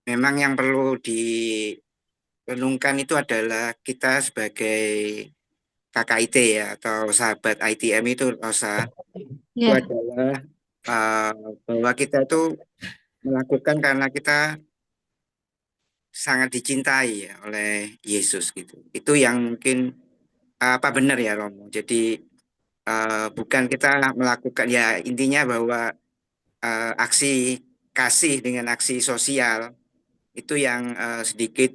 memang yang perlu direnungkan itu adalah kita sebagai KKIT ya atau sahabat ITM itu Rosa, itu ya, adalah bahwa kita itu melakukan karena kita sangat dicintai ya oleh Yesus gitu. Itu yang mungkin apa benar ya Romo. Jadi bukan kita melakukan ya intinya bahwa aksi kasih dengan aksi sosial itu yang sedikit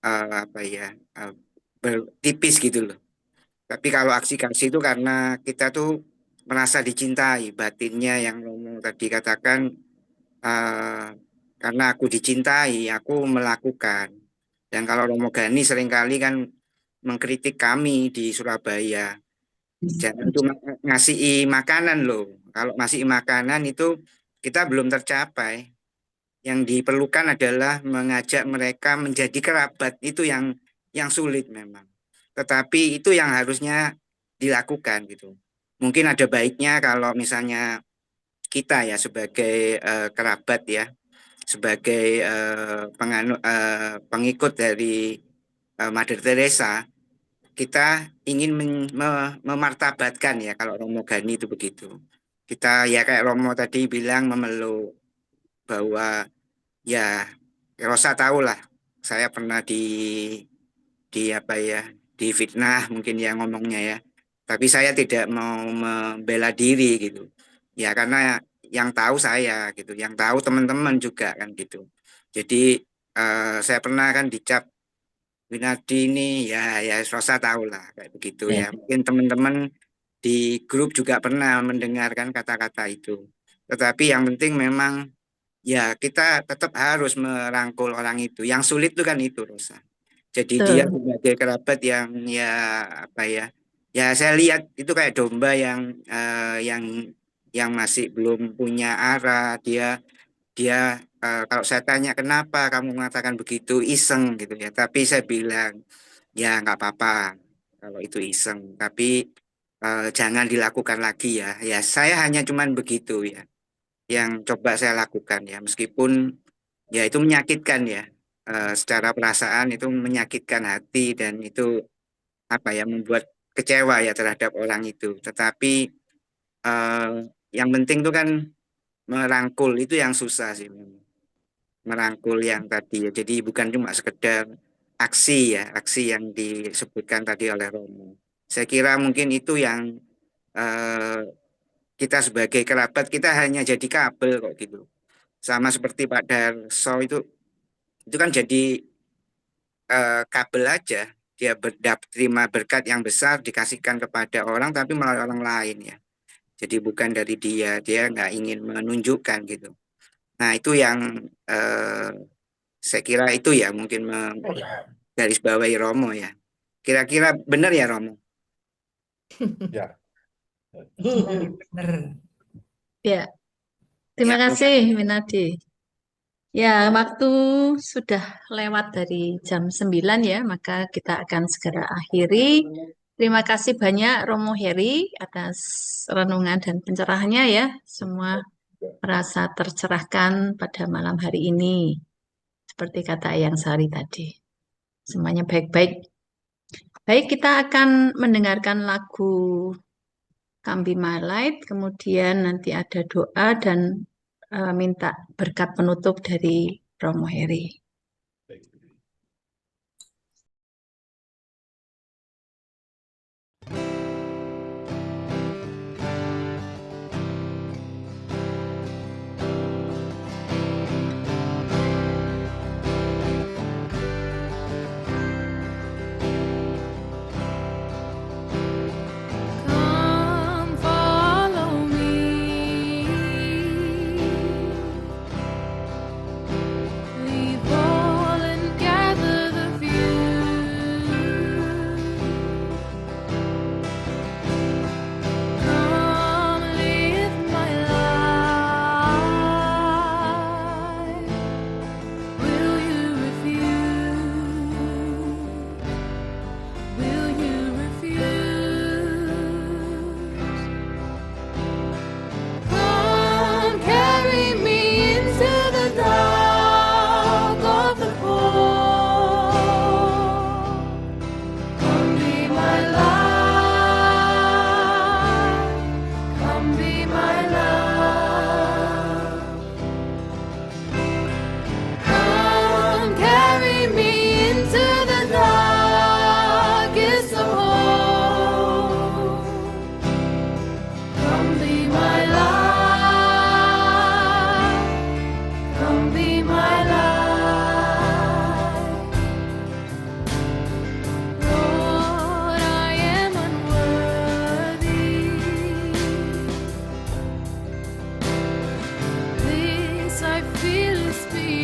apa ya tipis gitu loh. Tapi kalau aksi kasih itu karena kita tuh merasa dicintai, batinnya yang Romo tadi katakan eh, karena aku dicintai, aku melakukan. Dan kalau Romo Gani seringkali kan mengkritik kami di Surabaya, jangan cuma ngasih makanan loh. Kalau ngasih makanan itu kita belum tercapai. Yang diperlukan adalah mengajak mereka menjadi kerabat, itu yang sulit memang. Tetapi itu yang harusnya dilakukan gitu. Mungkin ada baiknya kalau misalnya kita ya sebagai kerabat ya, sebagai pengikut dari Mother Teresa, kita ingin memartabatkan ya kalau Romo Gani itu begitu. Kita ya kayak Romo tadi bilang memeluk bahwa ya Rosa tahu lah, saya pernah di apa ya difitnah mungkin ya ngomongnya ya. Tapi saya tidak mau membela diri gitu. Ya karena yang tahu saya gitu, yang tahu teman-teman juga kan gitu. Jadi saya pernah kan dicap Winardi ini ya Rosa tahu lah kayak begitu ya, ya. Mungkin teman-teman di grup juga pernah mendengarkan kata-kata itu. Tetapi yang penting memang ya kita tetap harus merangkul orang itu. Yang sulit itu kan itu Rosa. Jadi dia betul. sebagai kerabat yang ya apa ya, ya saya lihat itu kayak domba yang masih belum punya arah. Dia kalau saya tanya kenapa kamu mengatakan begitu iseng gitu ya. Tapi saya bilang ya nggak apa-apa kalau itu iseng. Tapi jangan dilakukan lagi ya. Ya saya hanya cuman begitu ya yang coba saya lakukan ya. Meskipun ya itu menyakitkan ya. Secara perasaan itu menyakitkan hati dan itu apa ya membuat kecewa ya terhadap orang itu. Tetapi eh, yang penting itu kan merangkul itu yang susah sih. merangkul yang tadi ya. Jadi bukan cuma sekedar aksi ya, aksi yang disebutkan tadi oleh Romo. Saya kira mungkin itu yang kita sebagai kerabat kita hanya jadi kabel kok gitu. Sama seperti Pak Darso itu kan jadi kabel aja. Dia terima berkat yang besar dikasihkan kepada orang tapi melalui orang lain ya. Jadi bukan dari dia nggak ingin menunjukkan gitu. Nah itu yang saya kira itu ya mungkin garis bawahi Romo ya. Kira-kira benar ya Romo? Ya. Benar. Ya, terima Ya, kasih Minadi. Ya, waktu sudah lewat dari jam 9 ya, maka kita akan segera akhiri. Terima kasih banyak Romo Heri atas renungan dan pencerahannya ya. Semua merasa tercerahkan pada malam hari ini. Seperti kata Ayang Sari tadi. Semuanya baik-baik. Baik, kita akan mendengarkan lagu Come Be My Light, kemudian nanti ada doa dan minta berkat penutup dari Romo Heri. Come follow me. Leave all and gather the few. Come live my life. Will you refuse? Will you refuse? Come carry me into the dark of the cold. Come be my light. Come be my love. Come carry me into the darkest of holes. Come be my light. Come be my light. Lord, I am unworthy. This I feel is beyond